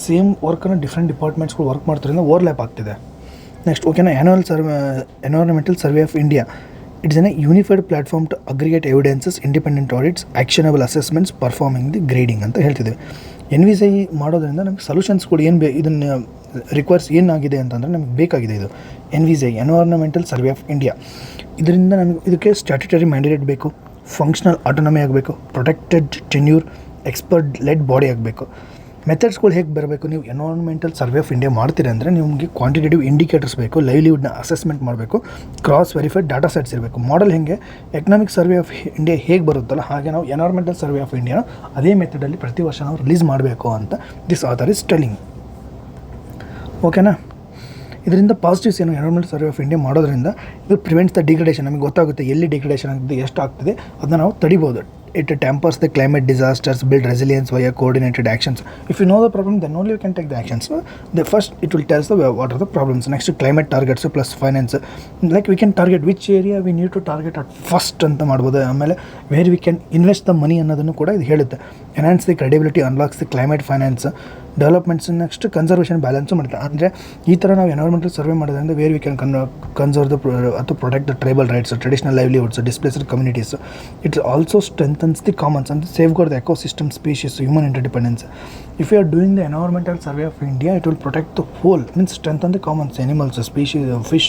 ಸೇಮ್ ವರ್ಕನ್ನು ಡಿಫ್ರೆಂಟ್ ಡಿಪಾರ್ಟ್ಮೆಂಟ್ಸ್ಗಳು ವರ್ಕ್ ಮಾಡ್ತಿರೋದ್ರಿಂದ ಓವರ್ಲ್ಯಾಪ್ ಆಗ್ತಿದೆ. ನೆಕ್ಸ್ಟ್ ಓಕೆನಾ? Environmental survey of India, it's an unified platform to aggregate evidences, independent audits, actionable assessments, performing the grading ಅಂತ ಹೇಳ್ತಿದ್ದೇವೆ. NVSI ಮಾಡೋದ್ರಿಂದ ನಮಗೆ ಸೊಲ್ಯೂಷನ್ಸ್ಗಳು ಏನು ಇದನ್ನು ರಿಕ್ವೈರ್ಸ್ ಏನಾಗಿದೆ ಅಂತಂದರೆ ನಮಗೆ ಬೇಕಾಗಿದೆ ಇದು NVSI environmental survey of India. ಇದರಿಂದ ನಮಗೆ ಇದಕ್ಕೆ ಸ್ಟ್ಯಾಟ್ಯುಟರಿ ಮ್ಯಾಂಡೇಟ್ ಬೇಕು, ಫಂಕ್ಷನಲ್ ಆಟೋನಮಿ ಆಗಬೇಕು, protected tenure, expert led body ಆಗಬೇಕು. ಮೆಥಡ್ಸ್ಗಳು ಹೇಗೆ ಬರಬೇಕು, ನೀವು ಎನ್ವೈರ್ಮೆಂಟಲ್ ಸರ್ವೆ ಆಫ್ ಇಂಡಿಯಾ ಮಾಡ್ತೀರಿ ಅಂದರೆ ನಿಮಗೆ ಕ್ವಾಂಟಿಟೇಟಿವ್ ಇಂಡಿಕೇಟರ್ಸ್ ಬೇಕು, ಲೈವ್ಲಿಹುಡ್ನ ಅಸೆಸ್ಮೆಂಟ್ ಮಾಡಬೇಕು, ಕ್ರಾಸ್ ವೆರಿಫೈಡ್ ಡಾಟಾ ಸೆಟ್ಸ್ ಇರಬೇಕು. ಮಾಡೆಲ್ ಹೇಗೆ ಎಕನಾಮಿಕ್ ಸರ್ವೆ ಆಫ್ ಇಂಡಿಯಾ ಹೇಗೆ ಬರುತ್ತಲ್ಲ ಹಾಗೆ ನಾವು ಎನ್ವೈರ್ಮೆಂಟಲ್ ಸರ್ವೆ ಆಫ್ ಇಂಡಿಯಾನ ಅದೇ ಮೆಥಡಲ್ಲಿ ಪ್ರತಿ ವರ್ಷ ನಾವು ರಿಲೀಸ್ ಮಾಡಬೇಕು ಅಂತ ದಿಸ್ ಆಥರ್ ಇಸ್ ಟೆಲ್ಲಿಂಗ್. ಓಕೆನಾ? ಇದರಿಂದ ಪಾಸಿಟಿವ್ಸ್ ಏನು, ಎನ್ವೈರ್ಮೆಂಟಲ್ ಸರ್ವೆ ಆಫ್ ಇಂಡಿಯಾ ಮಾಡೋದ್ರಿಂದ ಇದು ಪ್ರಿವೆಂಟ್ಸ್ ದ ಡಿಗ್ರೇಡೇಷನ್. ನಮಗೆ ಗೊತ್ತಾಗುತ್ತೆ ಎಲ್ಲಿ ಡಿಗ್ರೇಡೇಷನ್ ಆಗ್ತಿದೆ, ಎಷ್ಟು ಆಗ್ತಿದೆ, ಅದನ್ನು ನಾವು ತಡಿಬೋದು. it tempers the climate disasters, build resilience via coordinated actions. If you know the problem, then only you can take the actions. So the first it will tell us what are the problems. Next, climate targets plus finance. Like we can target which area we need to target at first ಅಂತ ಮಾಡ್ಬೋದು. ಆಮೇಲೆ where we can invest the money ಅನ್ನೋದನ್ನು ಕೂಡ ಇದು ಹೇಳುತ್ತೆ. Enhance the credibility, unlocks the climate finance, developments. Next conservation balance ಮಾಡುತ್ತೆ. ಅಂದರೆ ಈ ಥರ ನಾವು ಎನ್ವೈರ್ಮೆಂಟಲ್ ಸರ್ವೆ ಮಾಡೋದ್ರಿಂದ where we can conserve the ಅಥವಾ protect the tribal rights, traditional livelihoods, displaced communities. It also strengthens the commons and safeguard the ecosystem, species, human interdependence. If you are doing the environmental survey of India, it will protect the whole, means strengthen the commons, animals, species, fish,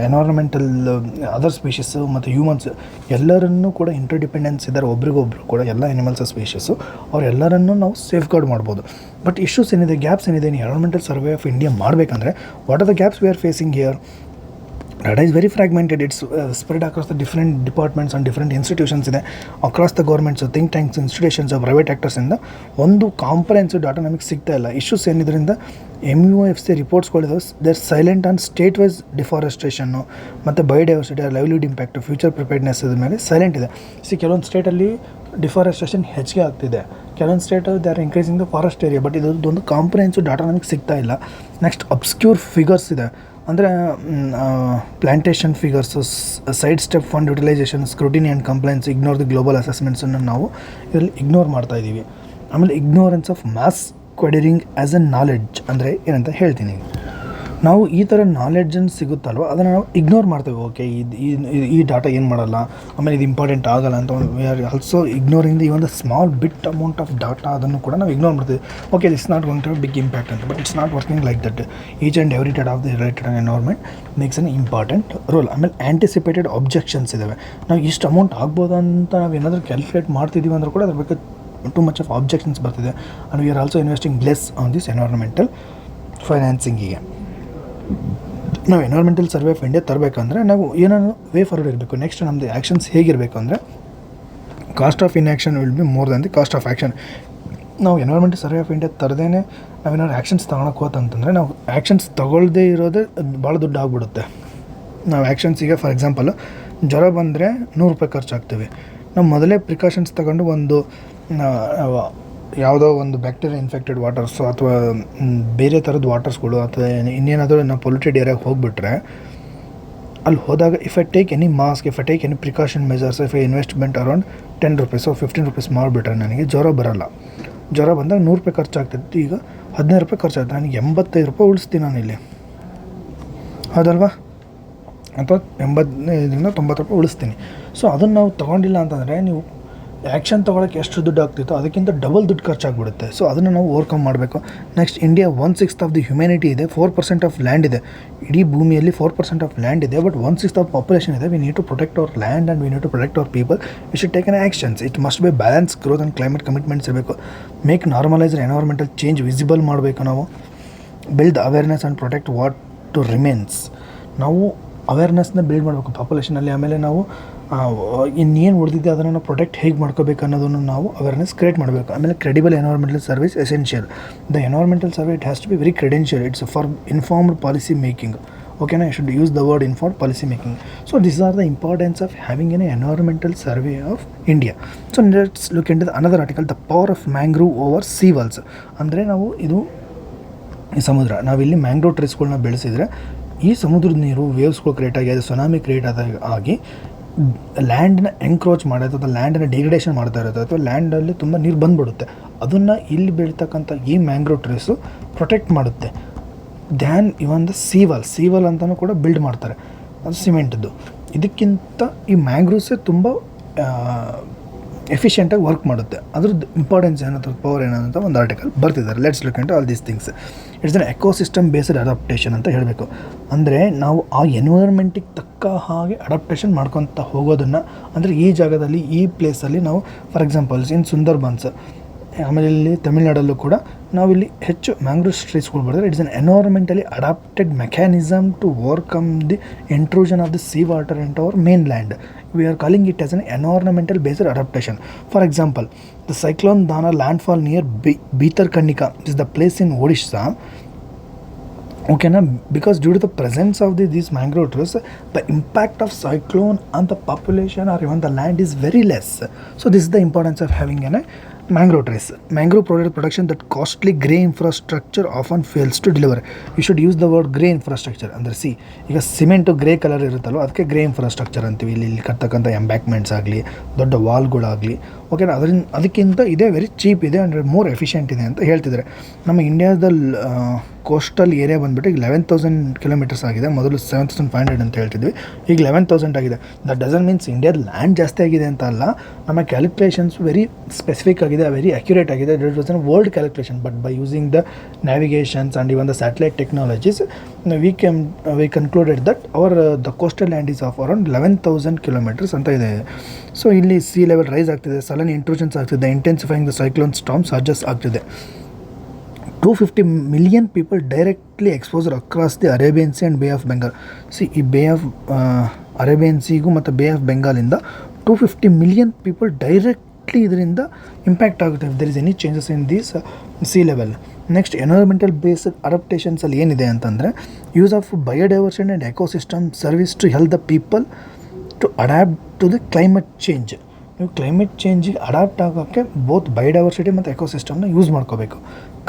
environmental other species ಮತ್ತು humans ಎಲ್ಲರನ್ನೂ ಕೂಡ ಇಂಟರ್ಡಿಪೆಂಡೆನ್ಸ್ ಇದ್ದಾರೆ, ಒಬ್ರಿಗೊಬ್ರು ಕೂಡ ಎಲ್ಲ animals species ಅವರೆಲ್ಲರನ್ನೂ ನಾವು safe guard ಮಾಡ್ಬೋದು. ಬಟ್ ಇಶ್ಯೂಸ್ ಏನಿದೆ, ಗ್ಯಾಪ್ಸ್ ಏನಿದೆ, ಎನ್ವೈರನ್ಮೆಂಟಲ್ ಸರ್ವೆ ಆಫ್ ಇಂಡಿಯಾ ಮಾಡಬೇಕಂದ್ರೆ what are the gaps we are facing here? Data is very fragmented. It's spread across the different departments and different institutions ಇದೆ, across the governments, think tanks, institutions, private actors ಇಂದ ಒಂದು comprehensive data ನಮಗೆ ಸಿಗ್ತಾ ಇಲ್ಲ. Issues ಏನಿದ್ರಿಂದ MUFC ರಿಪೋರ್ಟ್ಸ್ಗಳಿದಾವೆ, there silent on state wise ಡಿಫಾರೆಸ್ಟೇಷನ್ನು ಮತ್ತು biodiversity, livelihood impact, future preparedness ಮೇಲೆ ಸೈಲೆಂಟ್ ಇದೆ. ಕೆಲವೊಂದು ಸ್ಟೇಟಲ್ಲಿ ಡಿಫಾರೆಸ್ಟೇಷನ್ ಹೆಚ್ಚಿಗೆ ಆಗ್ತಿದೆ, ಕೆಲವೊಂದು state they are increasing the forest area, but ಇದೊಂದು ಕಾಂಪ್ರಹೆನ್ಸಿವ್ ಡಾಟಾ ನಮಗೆ ಸಿಗ್ತಾ ಇಲ್ಲ. ನೆಕ್ಸ್ಟ್ ಅಬ್ಸ್ಕ್ಯೂರ್ ಫಿಗರ್ಸ್ ಇದೆ, ಅಂದರೆ plantation figures, side step fund utilisation, scrutiny and compliance, ignore the global ಅಸೆಸ್ಮೆಂಟ್ಸನ್ನು ನಾವು ಇದರಲ್ಲಿ ಇಗ್ನೋರ್ ಮಾಡ್ತಾಯಿದ್ದೀವಿ. ಆಮೇಲೆ ignorance of mass ಕ್ವೆಡರಿಂಗ್ as A knowledge ಅಂದರೆ ಏನಂತ ಹೇಳ್ತೀನಿ. ನಾವು ಈ ಥರ ನಾಲೆಡ್ಜನ್ನು ಸಿಗುತ್ತಲ್ವ ಅದನ್ನು ನಾವು ಇಗ್ನೋರ್ ಮಾಡ್ತೇವೆ. ಓಕೆ, ಈ ಡಾಟಾ ಏನು ಮಾಡಲ್ಲ, ಆಮೇಲೆ ಇದು ಇಂಪಾರ್ಟೆಂಟ್ ಆಗಲ್ಲ ಅಂತ we are also ignoring the ಒಂದು small bit amount of data, ಅದನ್ನು ಕೂಡ ನಾವು ಇಗ್ನೋರ್ ಮಾಡ್ತೀವಿ. Okay, this not going to big impact ಅಂತ, but it's not working like that. Each and every date of the related environment makes an important role. ಆಮೇಲೆ anticipated objections ಇದ್ದಾವೆ. ನಾವು ಇಷ್ಟು amount ಆಗ್ಬೋದು ಅಂತ ನಾವು ಏನಾದರೂ ಕ್ಯಾಲ್ಕುಲೇಟ್ ಮಾಡ್ತಿದ್ದೀವಿ ಅಂದರೂ ಕೂಡ ಅದ್ರ ಬಗ್ಗೆ ಟು ಮಚ್ ಆಫ್ ಅಬ್ಜೆಕ್ಷನ್ಸ್ ಬರ್ತಿದೆ. And we are also investing less on this environmental ಫೈನಾನ್ಸಿಂಗಿಗೆ. ನಾವು ಎನ್ವೈರ್ಮೆಂಟಲ್ ಸರ್ವೆ ಆಫ್ ಇಂಡಿಯಾ ತರಬೇಕಂದ್ರೆ ನಾವು ಏನಾದ್ರು ವೇ ಫಾರ್ವರ್ಡ್ ಇರಬೇಕು. ನೆಕ್ಸ್ಟ್ ನಮ್ಮದು ಆ್ಯಕ್ಷನ್ಸ್ ಹೇಗಿರಬೇಕು ಅಂದರೆ, cost of inaction will be more than the cost of action. ನಾವು ಎನ್ವೈರ್ಮೆಂಟಲ್ ಸರ್ವೆ ಆಫ್ ಇಂಡಿಯಾ ತರದೇ ನಾವೇನಾದ್ರು ಆ್ಯಕ್ಷನ್ಸ್ ತೊಗೊಳಕ್ಕೆ ಹೋತಂತಂದರೆ ನಾವು ಆ್ಯಕ್ಷನ್ಸ್ ತೊಗೊಳ್ಳದೇ ಇರೋದೇ ಭಾಳ ದುಡ್ಡು ಆಗಿಬಿಡುತ್ತೆ. ನಾವು ಆ್ಯಕ್ಷನ್ಸಿಗೆ ಫಾರ್ ಎಕ್ಸಾಂಪಲ್ ಜ್ವರ ಬಂದರೆ ₹100 ಖರ್ಚಾಗ್ತೀವಿ. ನಾವು ಮೊದಲೇ ಪ್ರಿಕಾಷನ್ಸ್ ತಗೊಂಡು ಒಂದು ಯಾವುದೋ ಒಂದು ಬ್ಯಾಕ್ಟೀರಿಯಾ ಇನ್ಫೆಕ್ಟೆಡ್ ವಾಟರ್ಸು ಅಥವಾ ಬೇರೆ ಥರದ ವಾಟರ್ಸ್ಗಳು ಅಥವಾ ಇನ್ನೇನಾದರೂ ನಾವು ಪೊಲ್ಯೂಟೆಡ್ ಏರಿಯಾಗೆ ಹೋಗಿಬಿಟ್ರೆ ಅಲ್ಲಿ ಹೋದಾಗ if I take any mask, if I take any precaution measures, if I investment around ₹10 or ₹15 ಮಾಡಿಬಿಟ್ರೆ ನನಗೆ ಜ್ವರ ಬರೋಲ್ಲ. ಜ್ವರ ಬಂದಾಗ ₹100 ಖರ್ಚಾಗ್ತಿತ್ತು, ಈಗ ₹15 ಖರ್ಚಾಗ್ತದೆ. ನನಗೆ ₹85 ಉಳಿಸ್ತೀನಿ ನಾನಿಲ್ಲಿ, ಹೌದಲ್ವಾ? ಅಥವಾ 85ರಿಂದ ₹90 ಉಳಿಸ್ತೀನಿ. ಸೊ ಅದನ್ನು ನಾವು ತೊಗೊಂಡಿಲ್ಲ ಅಂತಂದರೆ ನೀವು ಆ್ಯಕ್ಷನ್ ತೊಗೊಳಕ್ಕೆ ಎಷ್ಟು ದುಡ್ಡು ಆಗ್ತಿತ್ತು ಅದಕ್ಕಿಂತ ಡಬಲ್ ದುಡ್ಡು ಖರ್ಚಾಗ್ಬಿಡುತ್ತೆ. ಸೊ ಅದನ್ನು ನಾವು ಓವರ್ಕಮ್ ಮಾಡಬೇಕು. Next, India 1/6 of the humanity ಇದೆ, 4% ಆಫ್ ಲ್ಯಾಂಡ್ ಇದೆ. ಇಡೀ ಭೂಮಿಯಲ್ಲಿ 4% ಆಫ್ ಲ್ಯಾಂಡ್ ಇದೆ, ಬಟ್ 1/6 ಆಫ್ ಪಾಪ್ಯುಲೇಷನ್ ಇದೆ. We need to protect our land and we need to protect our people. We should take an actions. It must be balance growth and climate commitments ಇರಬೇಕು. Make normalised environmental change visible ಮಾಡಬೇಕು. ನಾವು build awareness and protect what to remains. ನಾವು ಅವೇರ್ನೆಸ್ನ build ಮಾಡಬೇಕು ಪಾಪ್ಯುಲೇಷನಲ್ಲಿ. ಆಮೇಲೆ ನಾವು ಇನ್ನೇನು ಉಳಿದಿದೆ ಅದನ್ನು ನಾವು ಪ್ರೊಟೆಕ್ಟ್ ಹೇಗೆ ಮಾಡ್ಕೋಬೇಕು ಅನ್ನೋದನ್ನು ನಾವು ಅವೇರ್ನೆಸ್ ಕ್ರಿಯೇಟ್ ಮಾಡಬೇಕು. ಆಮೇಲೆ credible environmental service essential. The environmental survey it has to be very credential. It's for informed policy making. ಓಕೆನಾ, I should use the word informed policy making. So this are the importance of having an environmental survey of India. So let's look into another article, the power of mangrove over seawalls. ಅಂದರೆ ನಾವು ಇದು ಸಮುದ್ರ, ನಾವಿಲ್ಲಿ mangrove ಟ್ರೀಸ್ಗಳನ್ನ ಬೆಳೆಸಿದರೆ ಈ ಸಮುದ್ರದ ನೀರು ವೇವ್ಸ್ಗಳು create ಆಗಿ ಅದು ಸುನಾಮಿ ಕ್ರಿಯೇಟ್ ಆಗಿ ಲ್ಯಾಂಡನ್ನ ಎನ್ಕ್ರೋಚ್ ಮಾಡೋದು ಅಥವಾ ಲ್ಯಾಂಡನ್ನು ಡಿಗ್ರೇಡೇಷನ್ ಮಾಡ್ತಾ ಇರುತ್ತೆ, ಅಥವಾ ಲ್ಯಾಂಡಲ್ಲಿ ತುಂಬ ನೀರು ಬಂದುಬಿಡುತ್ತೆ. ಅದನ್ನು ಇಲ್ಲಿ ಬೆಳೀತಕ್ಕಂಥ ಈ ಮ್ಯಾಂಗ್ರೋವ್ ಟ್ರೀಸು ಪ್ರೊಟೆಕ್ಟ್ ಮಾಡುತ್ತೆ. ದ್ಯಾನ್ ಇವನ್ ದ ಸೀವಾಲ್ ಅಂತಲೂ ಕೂಡ ಬಿಲ್ಡ್ ಮಾಡ್ತಾರೆ, ಅದು ಸಿಮೆಂಟ್ದು. ಇದಕ್ಕಿಂತ ಈ ಮ್ಯಾಂಗ್ರೋವ್ಸೇ ತುಂಬ ಎಫಿಷಿಯೆಂಟಾಗಿ ವರ್ಕ್ ಮಾಡುತ್ತೆ. ಅದ್ರದ್ದು ಇಂಪಾರ್ಟೆನ್ಸ್ ಏನಂತ, ಪವರ್ ಏನಂತ ಒಂದು ಆರ್ಟಿಕಲ್ ಬರ್ತಿದ್ದಾರೆ. Let's look into all these things. It's an ecosystem based adaptation ಅಂತ ಹೇಳಬೇಕು. ಅಂದರೆ ನಾವು ಆ ಎನ್ವೈರ್ಮೆಂಟಿಗೆ ತಕ್ಕ ಹಾಗೆ ಅಡಾಪ್ಟೇಷನ್ ಮಾಡ್ಕೊತ ಹೋಗೋದನ್ನು, ಅಂದರೆ ಈ ಜಾಗದಲ್ಲಿ ಈ ಪ್ಲೇಸಲ್ಲಿ ನಾವು ಫಾರ್ ಎಕ್ಸಾಂಪಲ್ಸ್ ಇನ್ ಸುಂದರ್ಬನ್ಸ್, ಆಮೇಲೆ ಇಲ್ಲಿ ತಮಿಳ್ನಾಡಲ್ಲೂ ಕೂಡ ನಾವಿಲ್ಲಿ ಹೆಚ್ಚು ಮ್ಯಾಂಗ್ರೋವ್ ಟ್ರೀಸ್ಗಳು ಬೆಳೆದ್ರೆ it's an environmentally adapted mechanism to overcome the intrusion of the sea water into our mainland. We are calling it as an environmental based adaptation. For example, the cyclone Dana landfall near Bhitarkanika is the place in Odisha ಓಕೆನಾ, because due to the presence of these mangrove trees, the impact of cyclone on the population or even the land is very less. So this is the importance of having a mangrove trees. Mangrove provide production that costly grey infrastructure often fails to deliver. You should use the word grey infrastructure. ಅಂದರೆ ಈಗ cement grey colour ಇರುತ್ತಲ್ಲೋ ಅದಕ್ಕೆ grey infrastructure ಅಂತೀವಿ. ಇಲ್ಲಿ ಕರ್ತಕ್ಕಂಥ ಎಂಬ್ಯಾಕ್ಮೆಂಟ್ಸ್ ಆಗಲಿ, ದೊಡ್ಡ ವಾಲ್ಗಳಾಗಲಿ, ಓಕೆನಾ, ಅದಕ್ಕಿಂತ ಇದೇ ವೆರಿ ಚೀಪ್ ಇದೆ ಅಂದರೆ ಮೋರ್ ಎಫಿಷಿಯೆಂಟ್ ಇದೆ ಅಂತ ಹೇಳ್ತಿದ್ದಾರೆ. ನಮ್ಮ ಇಂಡಿಯಾದಲ್ಲಿ ಕೋಸ್ಟಲ್ ಏರಿಯಾ ಬಂದುಬಿಟ್ಟು ಈಗ 11,000 ಕಿಲೋಮೀಟರ್ಸ್ ಆಗಿದೆ. ಮೊದಲು 7,500 ಅಂತ ಹೇಳ್ತಿದ್ವಿ, ಈಗ 11,000 ಆಗಿದೆ. ದಟ್ ಡಸಂಟ್ ಮೀನ್ಸ್ ಇಂಡಿಯಾದ ಲ್ಯಾಂಡ್ ಜಾಸ್ತಿ ಆಗಿದೆ ಅಂತ ಅಲ್ಲ. ನಮ್ಮ ಕ್ಯಾಲ್ಕುಲೇಷನ್ಸ್ ವೆರಿ ಸ್ಪೆಸಿಫಿಕ್ ಆಗಿದೆ, ವೆರಿ ಅಕ್ಯುರೇಟ್ ಆಗಿದೆ. It was an world calculation, but by using the navigations and even the satellite technologies we concluded that the coastal land is of around 11,000 kilometers ಅಂತ ಇದೆ. So ಇಲ್ಲಿ sea level rice ಆಗ್ತಿದೆ, sudden ಇಂಟ್ರೂಷನ್ಸ್ ಆಗ್ತಿದೆ, ಇಂಟೆನ್ಸಿಫೈಯಿಂಗ್ the cyclone storm surges ಆಗ್ತಿದೆ. 250 million people directly exposed across the Arabian Sea and Bay of Bengal. ಈ bay of Arabian ಸೀಗೂ ಮತ್ತು bay of ಬೆಂಗಾಲಿಂದ 250 million people ಡೈರೆಕ್ಟ್ಲಿ ಇದರಿಂದ ಇಂಪ್ಯಾಕ್ಟ್ ಆಗುತ್ತೆ if there is any changes in this sea level. Next environmental based ಅಡಾಪ್ಟೇಷನ್ಸಲ್ಲಿ ಏನಿದೆ ಅಂತಂದರೆ use of biodiversity and ecosystem service to help the people to adapt to the climate change. ನೀವು climate ಚೇಂಜಿಗೆ adapt ಆಗೋಕ್ಕೆ both biodiversity ಮತ್ತು ಎಕೋಸಿಸ್ಟಮ್ನ use ಮಾಡ್ಕೋಬೇಕು.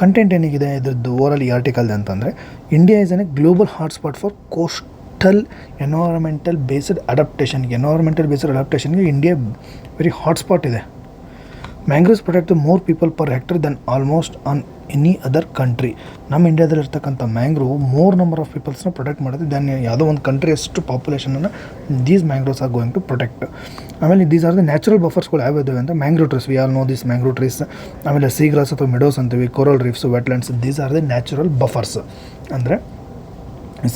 Content ಏನಿದೆ ಇದ್ರದ್ದು ಓವರಾಲ್ ಈ ಆರ್ಟಿಕಲ್ ಅಂತಂದರೆ, India is an a global hotspot for coastal environmental based ಅಡಾಪ್ಟೇಷನ್ಗೆ ಇಂಡಿಯಾ ವೆರಿ ಹಾಟ್ಸ್ಪಾಟ್ ಇದೆ. Mangroves protect more people per hectare than almost on any other country. ನಮ್ಮ ಇಂಡಿಯಾದಲ್ಲಿರ್ತಕ್ಕಂಥ ಮ್ಯಾಂಗ್ರೋವ್ ಮೋರ್ ನಂಬರ್ ಆಫ್ ಪೀಪಲ್ಸ್ನ protect ಮಾಡುತ್ತೆ than ಯಾವುದೋ ಒಂದು country ಅಷ್ಟು ಪಾಪ್ಯುಲೇಷನನ್ನು these mangroves are going to protect. ಆಮೇಲೆ ದೀಸ್ ಆರ್ ದ ನ್ಯಾಚುರಲ್ ಬಫರ್ಸ್ಗಳು ಯಾವ್ಯಾವ ಅಂತ mangrove trees, we all know this mangrove trees. ಆಮೇಲೆ ಸೀಗ್ರಾಸ್ ಅಥವಾ ಮೆಡೋಸ್ ಅಂತೀವಿ, coral reefs, wetlands, these are the natural buffers. ಅಂದರೆ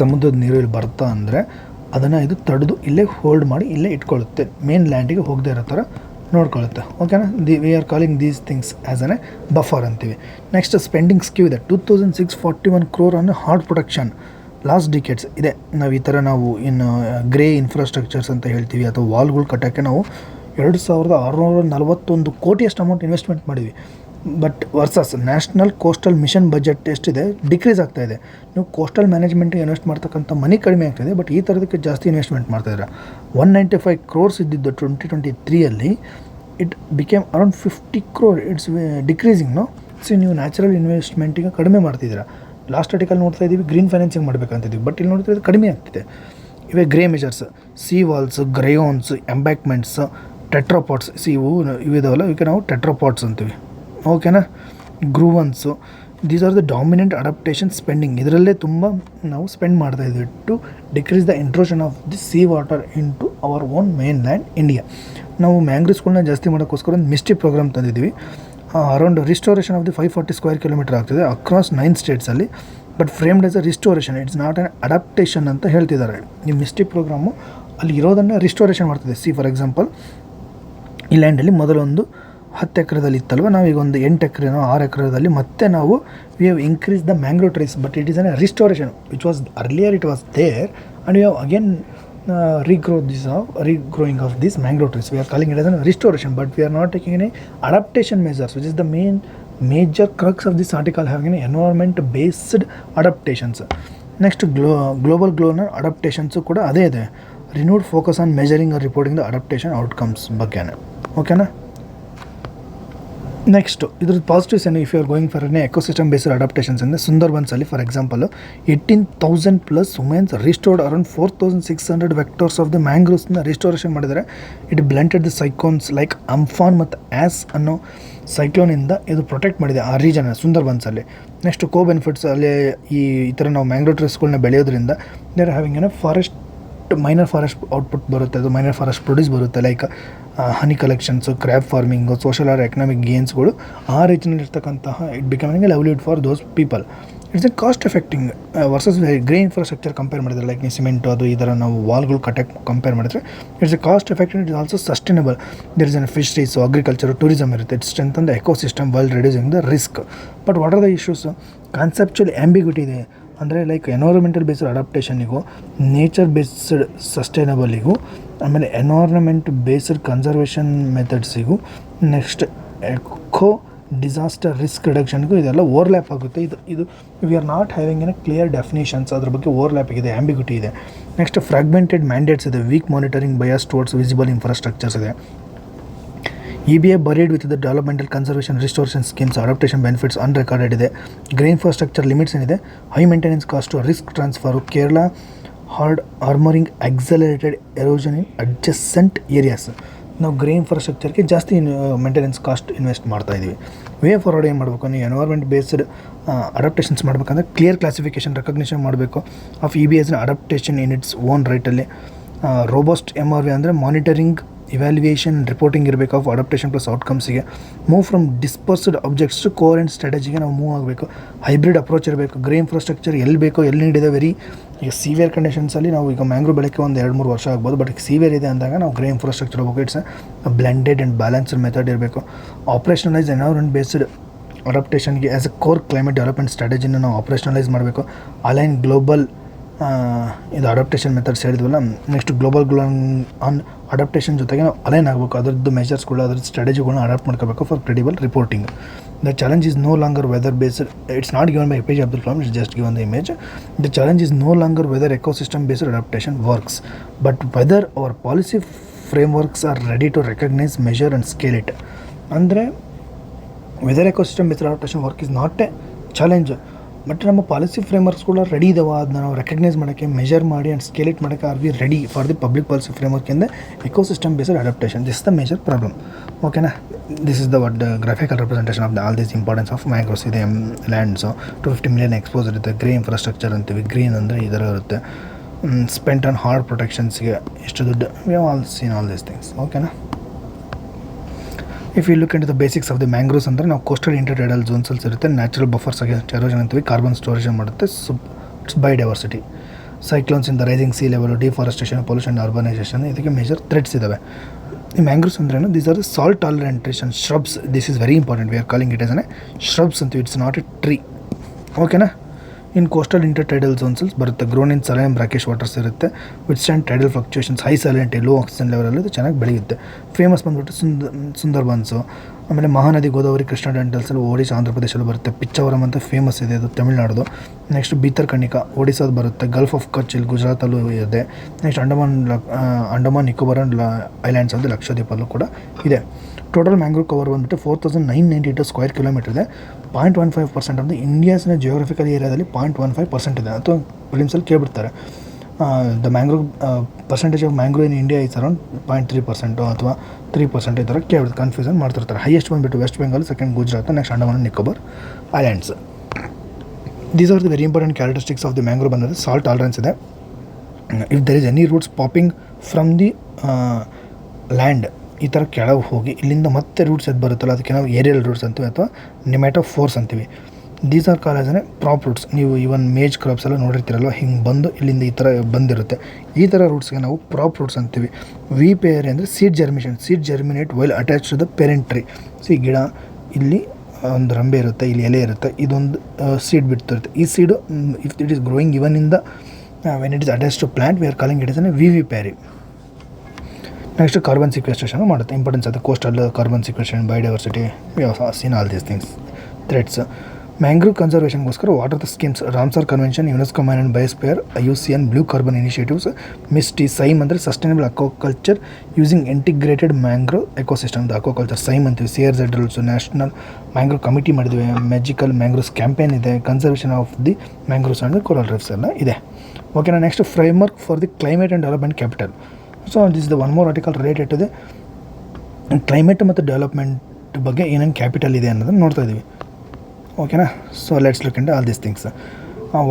ಸಮುದ್ರದ ನೀರು ಇಲ್ಲಿ ಬರ್ತಾ ಅಂದರೆ ಅದನ್ನು ಇದು ತಡೆದು ಇಲ್ಲೇ ಹೋಲ್ಡ್ ಮಾಡಿ ಇಲ್ಲೇ ಇಟ್ಕೊಳ್ಳುತ್ತೆ, ಮೇನ್ ಲ್ಯಾಂಡಿಗೆ ಹೋಗದೆ ಇರೋ ಥರ ನೋಡ್ಕೊಳ್ಳುತ್ತೆ. ಓಕೆನಾ, V are calling these things as an A buffer ಅಂತೀವಿ. ನೆಕ್ಸ್ಟ್ ಸ್ಪೆಂಡಿಂಗ್ ಸ್ಕ್ಯೂ ಇದೆ 2641 crore on heart protection last ಡಿಕೆಟ್ಸ್ ಇದೆ. ನಾವು ಈ ಥರ ನಾವು ಇನ್ನು ಗ್ರೇ ಇನ್ಫ್ರಾಸ್ಟ್ರಕ್ಚರ್ಸ್ ಅಂತ ಹೇಳ್ತೀವಿ ಅಥವಾ ವಾಲ್ಗಳು ಕಟ್ಟೋಕ್ಕೆ ನಾವು 2641 ಕೋಟಿಯಷ್ಟು ಅಮೌಂಟ್ ಇನ್ವೆಸ್ಟ್ಮೆಂಟ್ ಮಾಡಿದ್ವಿ. But versus national coastal mission budget ಎಷ್ಟಿದೆ, ಡಿಕ್ರೀಸ್ ಆಗ್ತಾಯಿದೆ. ನೀವು ಕೋಸ್ಟಲ್ ಮ್ಯಾನೇಜ್ಮೆಂಟಿಗೆ ಇನ್ವೆಸ್ಟ್ ಮಾಡ್ತಕ್ಕಂಥ ಮನಿ ಕಡಿಮೆ ಆಗ್ತಾಯಿದೆ, ಬಟ್ ಈ ಥರದಕ್ಕೆ ಜಾಸ್ತಿ ಇನ್ವೆಸ್ಟ್ಮೆಂಟ್ ಮಾಡ್ತಾಯಿದ್ದಾರೆ. 195 crores ಇದ್ದಿದ್ದು 2023 it became around 50 crore. It's decreasing. ನೀವು ನ್ಯಾಚುರಲ್ ಇನ್ವೆಸ್ಟ್ಮೆಂಟಿಗೆ ಕಡಿಮೆ ಮಾಡ್ತಿದ್ದೀರಾ. ಲಾಸ್ಟ್ ಆರ್ಟಿಕಲ್ ನೋಡ್ತಾ ಇದ್ದೀವಿ ಗ್ರೀನ್ ಫೈನಾನ್ಸಿಂಗ್ ಮಾಡಬೇಕಂತಿದ್ದೀವಿ, ಬಟ್ ಇಲ್ಲಿ ನೋಡ್ತಾ ಇದ್ದು ಕಡಿಮೆ ಆಗ್ತಿದೆ. ಇವೇ grey measures, seawalls, groynes, embankments, tetrapods, ಇವಿದಾವಲ್ಲ ಇವಕ್ಕೆ ನಾವು ಟೆಟ್ರಾಪಾಟ್ಸ್ ಅಂತೀವಿ. ಓಕೆನಾ, groynes, these are the dominant adaptation spending. ಇದರಲ್ಲೇ ತುಂಬ ನಾವು ಸ್ಪೆಂಡ್ ಮಾಡ್ತಾಯಿದ್ವಿ to decrease the intrusion of the sea water into our own mainland India. ನಾವು ಮ್ಯಾಂಗ್ರೋವ್ಸ್ಗಳನ್ನ ಜಾಸ್ತಿ ಮಾಡೋಕ್ಕೋಸ್ಕರ ಒಂದು ಮಿಸ್ಟಿ ಪ್ರೋಗ್ರಾಮ್ ತಂದಿದ್ದೀವಿ. Around restoration of the 540 square kilometer ಆಗ್ತಿದೆ ಅಕ್ರಾಸ್ 9 ಸ್ಟೇಟ್ಸಲ್ಲಿ. But framed as a restoration, it's not on adaptation ಅಂತ ಹೇಳ್ತಿದ್ದಾರೆ. ಈ ಮಿಸ್ಟಿ ಪ್ರೋಗ್ರಾಮು ಅಲ್ಲಿ ಇರೋದನ್ನು ರಿಸ್ಟೋರೇಷನ್ ಮಾಡ್ತಿದೆ. ಫಾರ್ ಎಕ್ಸಾಂಪಲ್ ಈ ಲ್ಯಾಂಡಲ್ಲಿ ಮೊದಲೊಂದು 10 ಎಕರೆದಲ್ಲಿ ಇತ್ತಲ್ವ, ನಾವೀಗ ಒಂದು 8 ಎಕರೆನೋ 6 ಎಕರೆದಲ್ಲಿ ಮತ್ತೆ ನಾವು we have increase the mangrove trees, but it is an restoration which was earlier it was there and we have again regrowing of these mangrove trees. We are calling it as a restoration, but we are not taking any adaptation measures, which is the major crux of this article, having an environment based adaptations. Next, global global adaptations ಕೂಡ ಅದೇ ಇದೆ. Renewed focus on measuring or reporting the adaptation outcomes ಬಗ್ಗೆ. ಓಕೆನಾ, next ಇದ್ರದ್ದು positives ಏನು, if you are going for an ecosystem based adaptations ಅಂದರೆ ಸುಂದರ್ಬನ್ಸಲ್ಲಿ for example 18,000+ womens restored around 4,600 hectares of the ಮ್ಯಾಂಗ್ರೋವ್ಸ್ನ ರಿಸ್ಟೋರೇಷನ್ ಮಾಡಿದರೆ. It blunted the cyclones like Amphan ಮತ್ತು ಆ್ಯಸ್ ಅನ್ನೋ ಸೈಕ್ಲೋನಿಂದ ಇದು ಪ್ರೊಟೆಕ್ಟ್ ಮಾಡಿದೆ ಆ ರೀಜನ್ ಸುಂದರ್ಬನ್ಸಲ್ಲಿ. ನೆಕ್ಸ್ಟ್ ಬೆನಿಫಿಟ್ಸ್ ಅಲ್ಲಿ ಈ ಥರ ನಾವು ಮ್ಯಾಂಗ್ರೋವ್ ಟ್ರೀಸ್ಗಳನ್ನ ಬೆಳೆಯೋದ್ರಿಂದ they are having forest minor forest output ಬರುತ್ತೆ, ಅದು ಮೈನರ್ ಫಾರೆಸ್ಟ್ ಪ್ರೊಡ್ಯೂಸ್ ಬರುತ್ತೆ. Like honey collections, crab farming, social or economic ಗೇನ್ಸ್ಗಳು ಆ ರೀತಿಯಲ್ಲಿರ್ತಕ್ಕಂತಹ it becoming a livelihood for those people. It's a cost effecting versus grey infrastructure compare ಮಾಡಿದ್ರೆ, like ನೀವು cement ಅದು ಈ ಥರ ನಾವು ವಾಲ್ಗಳು ಕಟ್ಟಕ್ಕೆ ಕಂಪೇರ್ ಮಾಡಿದ್ರೆ it's a cost effective. It is also sustainable. There is an fisheries, agriculture, tourism ಇರುತ್ತೆ. It strengthen the ecosystem while reducing the risk. But what are the issues? Conceptual ambiguity ಇದೆ. ಅಂದರೆ ಲೈಕ್ ಎನ್ವೈರನ್ಮೆಂಟಲ್ ಬೇಸ್ಡ್ ಅಡಾಪ್ಟೇಷನಿಗೂ, nature based ಸಸ್ಟೈನಬಲಿಗೂ, ಆಮೇಲೆ environment based conservation ಮೆಥಡ್ಸಿಗೂ, next eco disaster risk ರಿಡಕ್ಷನ್ಗೂ ಇದೆಲ್ಲ overlap ಆಗುತ್ತೆ. ಇದು we are not having an clear definitions, ಅದ್ರ ಬಗ್ಗೆ ಓವರ್ಲ್ಯಾಪ್ ಇದೆ, ಆಂಬಿಗ್ಯೂಟಿ ಇದೆ. ನೆಕ್ಸ್ಟ್ ಫ್ರಾಗ್ಮೆಂಟೆಡ್ ಮ್ಯಾಂಡೇಟ್ಸ್ ಇದೆ, weak monitoring bias towards visible infrastructures ಇದೆ. EBA buried with the developmental conservation restoration schemes adaptation benefits unrecorded ಇದೆ. ಗ್ರೇ ಇನ್ಫ್ರಾಸ್ಟ್ರಕ್ಚರ್ ಲಿಮಿಟ್ಸ್ ಏನಿದೆ, high maintenance cost, risk transfer, Kerala hard armouring accelerated erosion in adjacent areas. ನಾವು grey ಇನ್ಫ್ರಾಸ್ಟ್ರಕ್ಚರ್ಗೆ ಜಾಸ್ತಿ maintenance cost invest ಮಾಡ್ತಾ ಇದ್ದೀವಿ. Way forward ಏನು ಮಾಡಬೇಕು, ನೀವು ಎನ್ವೈರ್ಮೆಂಟ್ ಬೇಸ್ಡ್ ಅಡಾಪ್ಟೇಷನ್ಸ್ ಮಾಡಬೇಕಂದ್ರೆ ಕ್ಲಿಯರ್ ಕ್ಲಾಸಿಫಿಕೇಷನ್ ರೆಕಗ್ನಿಷನ್ ಮಾಡಬೇಕು ಆಫ್ EBAಸ್ನ ಅಡಾಪ್ಟೇಷನ್ ಇನ್ ಇಟ್ಸ್ ಓನ್ ರೈಟಲ್ಲಿ. ರೋಬೋಸ್ಟ್ MRV ಅಂದರೆ ಮಾನಿಟರಿಂಗ್ ಇವ್ಯಾಲ್ಯೂಯೇಷನ್ ರಿಪೋರ್ಟಿಂಗ್ ಇರಬೇಕು ಆಫ್ ಅಡಾಪ್ಟೇಷನ್ ಪ್ಲಸ್ ಔಟ್ಕಮ್ಸಿಗೆ. Move from dispersed objects to coherent ಸ್ಟ್ರಾಟಜಿಗೆ ನಾವು ಮೂವ್ ಆಗಬೇಕು. ಹೈಬ್ರಿಡ್ ಅಪ್ರೋಚ್ ಇರಬೇಕು. ಗ್ರೇ ಇನ್ಫ್ರಾಸ್ಟ್ರಕ್ಚರ್ ಎಲ್ಲಿ ಬೇಕೋ ಎಲ್ಲಿ ನೀಡಿದೆ ಈಗ ಸಿವಿಯರ್ ಕಂಡೀಷನ್ಸಲ್ಲಿ ನಾವು ಈಗ ಮ್ಯಾಂಗ್ರೋ ಬೆಳಕ್ಕೆ ಒಂದು 2-3 ವರ್ಷ ಆಗ್ಬೋದು, ಬಟ್ ಸಿವಿಯರ್ ಇದೆ ಅಂದಾಗ ನಾವು ಗ್ರೇ ಇನ್ಫ್ರಾಸ್ಟ್ರಕ್ಚರ್ ಹೋಗಬೇಕು. It's blended and balanced method ಇರಬೇಕು. ಆಪ್ರೇಷನಲೈಸ್ ಎನ್ವೈರನ್ಮೆಂಟ್ ಬೇಸ್ಡ್ ಅಡಾಪ್ಟೇಷನ್ಗೆ as a core climate development ಸ್ಟ್ರಾಟಜಿನ ನಾವು ಆಪ್ರೇಷನಲೈಸ್ ಮಾಡಬೇಕು. ಅಲೈನ್ ಗ್ಲೋಬಲ್ ಇದು ಅಡಾಪ್ಟೇಷನ್ ಮೆಥಡ್ಸ್ ಹೇಳಿದ್ವಲ್ಲ, ನೆಕ್ಸ್ಟ್ ಗ್ಲೋಬಲ್ ಆನ್ ಅಡಾಪ್ಟೇಷನ್ ಜೊತೆಗೆ ನಾವು ಅಲೈನ್ ಆಗಬೇಕು. ಅದರದ್ದು ಮೆಜರ್ಸ್ಗಳು ಅದರದ್ದು ಸ್ಟ್ರಾಟಜಿಗಳನ್ನ ಅಡಾಪ್ಟ್ ಮಾಡ್ಕೋಬೇಕು for credible reporting. The challenge is no longer whether based, it's not given by APJ Abdul Kalam, it's just given the image. The challenge is no longer whether ecosystem based adaptation works, but whether our policy frameworks are ready to recognise, measure and scale it. ಅಂದರೆ whether ecosystem based adaptation work is not a challenge, but ನಮ್ಮ policy ಫ್ರೇಮ್ವರ್ಕ್ಸ್ಗಳು ready ಇದಾವೆ. ಅದನ್ನ ನಾವು recognise ಮಾಡೋಕ್ಕೆ, measure ಮಾಡಿ and scale it ಮಾಡೋಕ್ಕೆ are we ready for the public policy framework ಇಂದ ecosystem based adaptation. This is the major problem. ಓಕೆನಾ, this is the graphical representation of the all this importance of mangroves ಇದೆ. Lands 250 million expose ಇರುತ್ತೆ. Grey infrastructure ಅಂತೀವಿ, green ಅಂದರೆ ಈ ಥರ ಇರುತ್ತೆ. Spent on hard ಪ್ರೊಟೆಕ್ಷನ್ಸ್ಗೆ ಎಷ್ಟು ದುಡ್ಡು, we have all seen all these things. ಓಕೆನಾ, if you look into the basics of the mangroves ಅಂದರೆ ನಾವು ಕೋಸ್ಟಲ್ ಇಂಟರ್ಟೈಡಲ್ ಝೋನ್ಸಲ್ಲಿ ಇರುತ್ತೆ. ನ್ಯಾಚುರಲ್ ಬಫರ್ಸ್ ಅಗೇನ್ಸ್ಟ್ ಎರೋಷನ್ ಅಂತೀವಿ. ಕಾರ್ಬನ್ ಸ್ಟೋರೇಜ್ ಮಾಡುತ್ತೆ. It's biodiversity. Cyclones in the rising sea level, deforestation, pollution, urbanisation, ಇದಕ್ಕೆ major threats ಇದ್ದಾವೆ. ಈ ಮ್ಯಾಂಗ್ರೋವ್ಸ್ ಅಂದ್ರೇನು, these are salt toleration shrubs. This is very important. We are calling it as an shrubs ಅಂತೀವಿ. It's not a tree. ಓಕೆನಾ, in coastal intertidal ಝೋನ್ಸಲ್ಲಿ ಬರುತ್ತೆ. Grown in saline brackish waters ಇರುತ್ತೆ. Withstand tidal fluctuations, high salinity, low oxygen ಲೆವೆಲಲ್ಲಿ ಇದು ಚೆನ್ನಾಗಿ ಬೆಳೆಯುತ್ತೆ. Famous ಬಂದುಬಿಟ್ಟು ಸುಂದರ್ಬನ್ಸು. ಆಮೇಲೆ ಮಹಾನದಿ, ಗೋದಾವರಿ, ಕೃಷ್ಣ ಡೆಲ್ಟಲ್ಸಲ್ಲಿ ಒಡಿಶಾ, ಆಂಧ್ರ ಪ್ರದೇಶಲ್ಲಿ ಬರುತ್ತೆ. ಪಿಚ್ಚಾವರಂ ಅಂತ ಫೇಮಸ್ ಇದೆ, ಅದು ತಮಿಳ್ನಾಡು. ನೆಕ್ಸ್ಟ್ ಬೀತರ್ಕನಿಕಾ ಒಡಿಸ್ಸಾದ ಬರುತ್ತೆ. ಗಲ್ಫ್ ಆಫ್ ಕಚ್ ಇಲ್ಲಿ ಗುಜರಾತಲ್ಲೂ ಇದೆ. ನೆಕ್ಸ್ಟ್ ಅಂಡಮಾನ್ ನಿಕೋಬಾರ್ ಐಲ್ಯಾಂಡ್ಸ್ ಅಂತ ಲಕ್ಷದ್ವೀಪಲ್ಲೂ ಕೂಡ ಇದೆ. ಟೋಟಲ್ ಮ್ಯಾಂಗ್ರೋವ್ ಕವರ್ ಬಂದುಬಿಟ್ಟು 4992 ಸ್ಕ್ವೇರ್ ಕಿಲೋಮೀಟರ್ ಇದೆ. 0.15% ಆಫ್ ದ ಇಂಡಿಯಾಸ್ನ ಜಿಯೋಗ್ರಫಿಕಲ್ ಏರಿಯಾದಲ್ಲಿ 0.15% ಇದೆ. ಅಥವಾ ಫಿಲಿಮ್ಸಲ್ಲಿ ಕೇಳ್ಬಿಡ್ತಾರೆ the mangrove percentage of mangrove in India is around 0.3% ಅಥವಾ 3% ಈ ಥರ ಕೇಳ್ಬಿಟ್ಟು ಕನ್ಫ್ಯೂಷನ್ ಮಾಡ್ತಿರ್ತಾರೆ. ಹೈಯೆಸ್ಟ್ ಬಂದುಬಿಟ್ಟು West Bengal, second Gujarat, next Andaman Nicobar islands. These are the very important characteristics of the mangrove. ಬಂದರೆ ಸಾಲ್ಟ್ ಟಾಲರೆನ್ಸ್ ಇದೆ. If there is any roots popping from the land, ಈ ಥರ ಕೆಳಗೆ ಹೋಗಿ ಇಲ್ಲಿಂದ ಮತ್ತೆ ರೂಟ್ಸ್ ಎದ್ದು ಬರುತ್ತಲ್ಲ, ಅದಕ್ಕೆ ನಾವು ಏರಿಯಲ್ ರೂಟ್ಸ್ ಅಂತೀವಿ ಅಥವಾ ನಿಮೆಟೋಫೋರ್ಸ್ ಅಂತೀವಿ. These are call as N prop roots. ನೀವು ಇವನ್ ಮೇಜ್ ಕ್ರಾಪ್ಸ್ ಎಲ್ಲ ನೋಡಿರ್ತೀರಲ್ವ, ಹಿಂಗೆ ಬಂದು ಇಲ್ಲಿಂದ ಈ ಥರ ಬಂದಿರುತ್ತೆ. ಈ ಥರ ರೂಟ್ಸ್ಗೆ ನಾವು ಪ್ರಾಪ್ ರೂಟ್ಸ್ ಅಂತೀವಿ. ವಿ ಪೇರ್ ಅಂದರೆ seed germination, seed germinate while attach to the parent tree. See ಗಿಡ ಇಲ್ಲಿ ಒಂದು ರಂಬೆ ಇರುತ್ತೆ, ಇಲ್ಲಿ ಎಲೆ ಇರುತ್ತೆ, ಇದೊಂದು ಸೀಡ್ ಬಿಡ್ತಿರುತ್ತೆ. ಈ seed if it is growing even in the when it is attach to plant, we are calling it is an vivipary. Next carbon sequestration ಮಾಡುತ್ತೆ. ಇಂಪಾರ್ಟೆನ್ಸ್ ಅದು coastal carbon sequestration, biodiversity, we have seen all these things. Threats, mangrove ಕನ್ಸರ್ವೇಷನ್ಗೋಸ್ಕರ what are the schemes? Ramsar convention, UNESCO main and biosphere, IUCN blue carbon initiatives, Mishti. SAIME ಅಂದರೆ sustainable aquaculture using integrated mangrove ecosystem. Aquaculture ಸೈಮ್ ಅಂತೀವಿ. CRZ rules, national mangrove committee ಮಾಡಿದ್ವಿ. Magical mangroves campaign ಇದೆ. Conservation of the mangroves and coral reefs ಎಲ್ಲ ಇದೆ. ಓಕೆನಾ, next framework for the climate and development capital. So this is the one more article related to the climate ಮತ್ತು development ಬಗ್ಗೆ ಏನೇನು capital ಇದೆ ಅನ್ನೋದನ್ನು ನೋಡ್ತಾ ಇದ್ದೀವಿ. ಓಕೆನಾ, so let's look into all these things.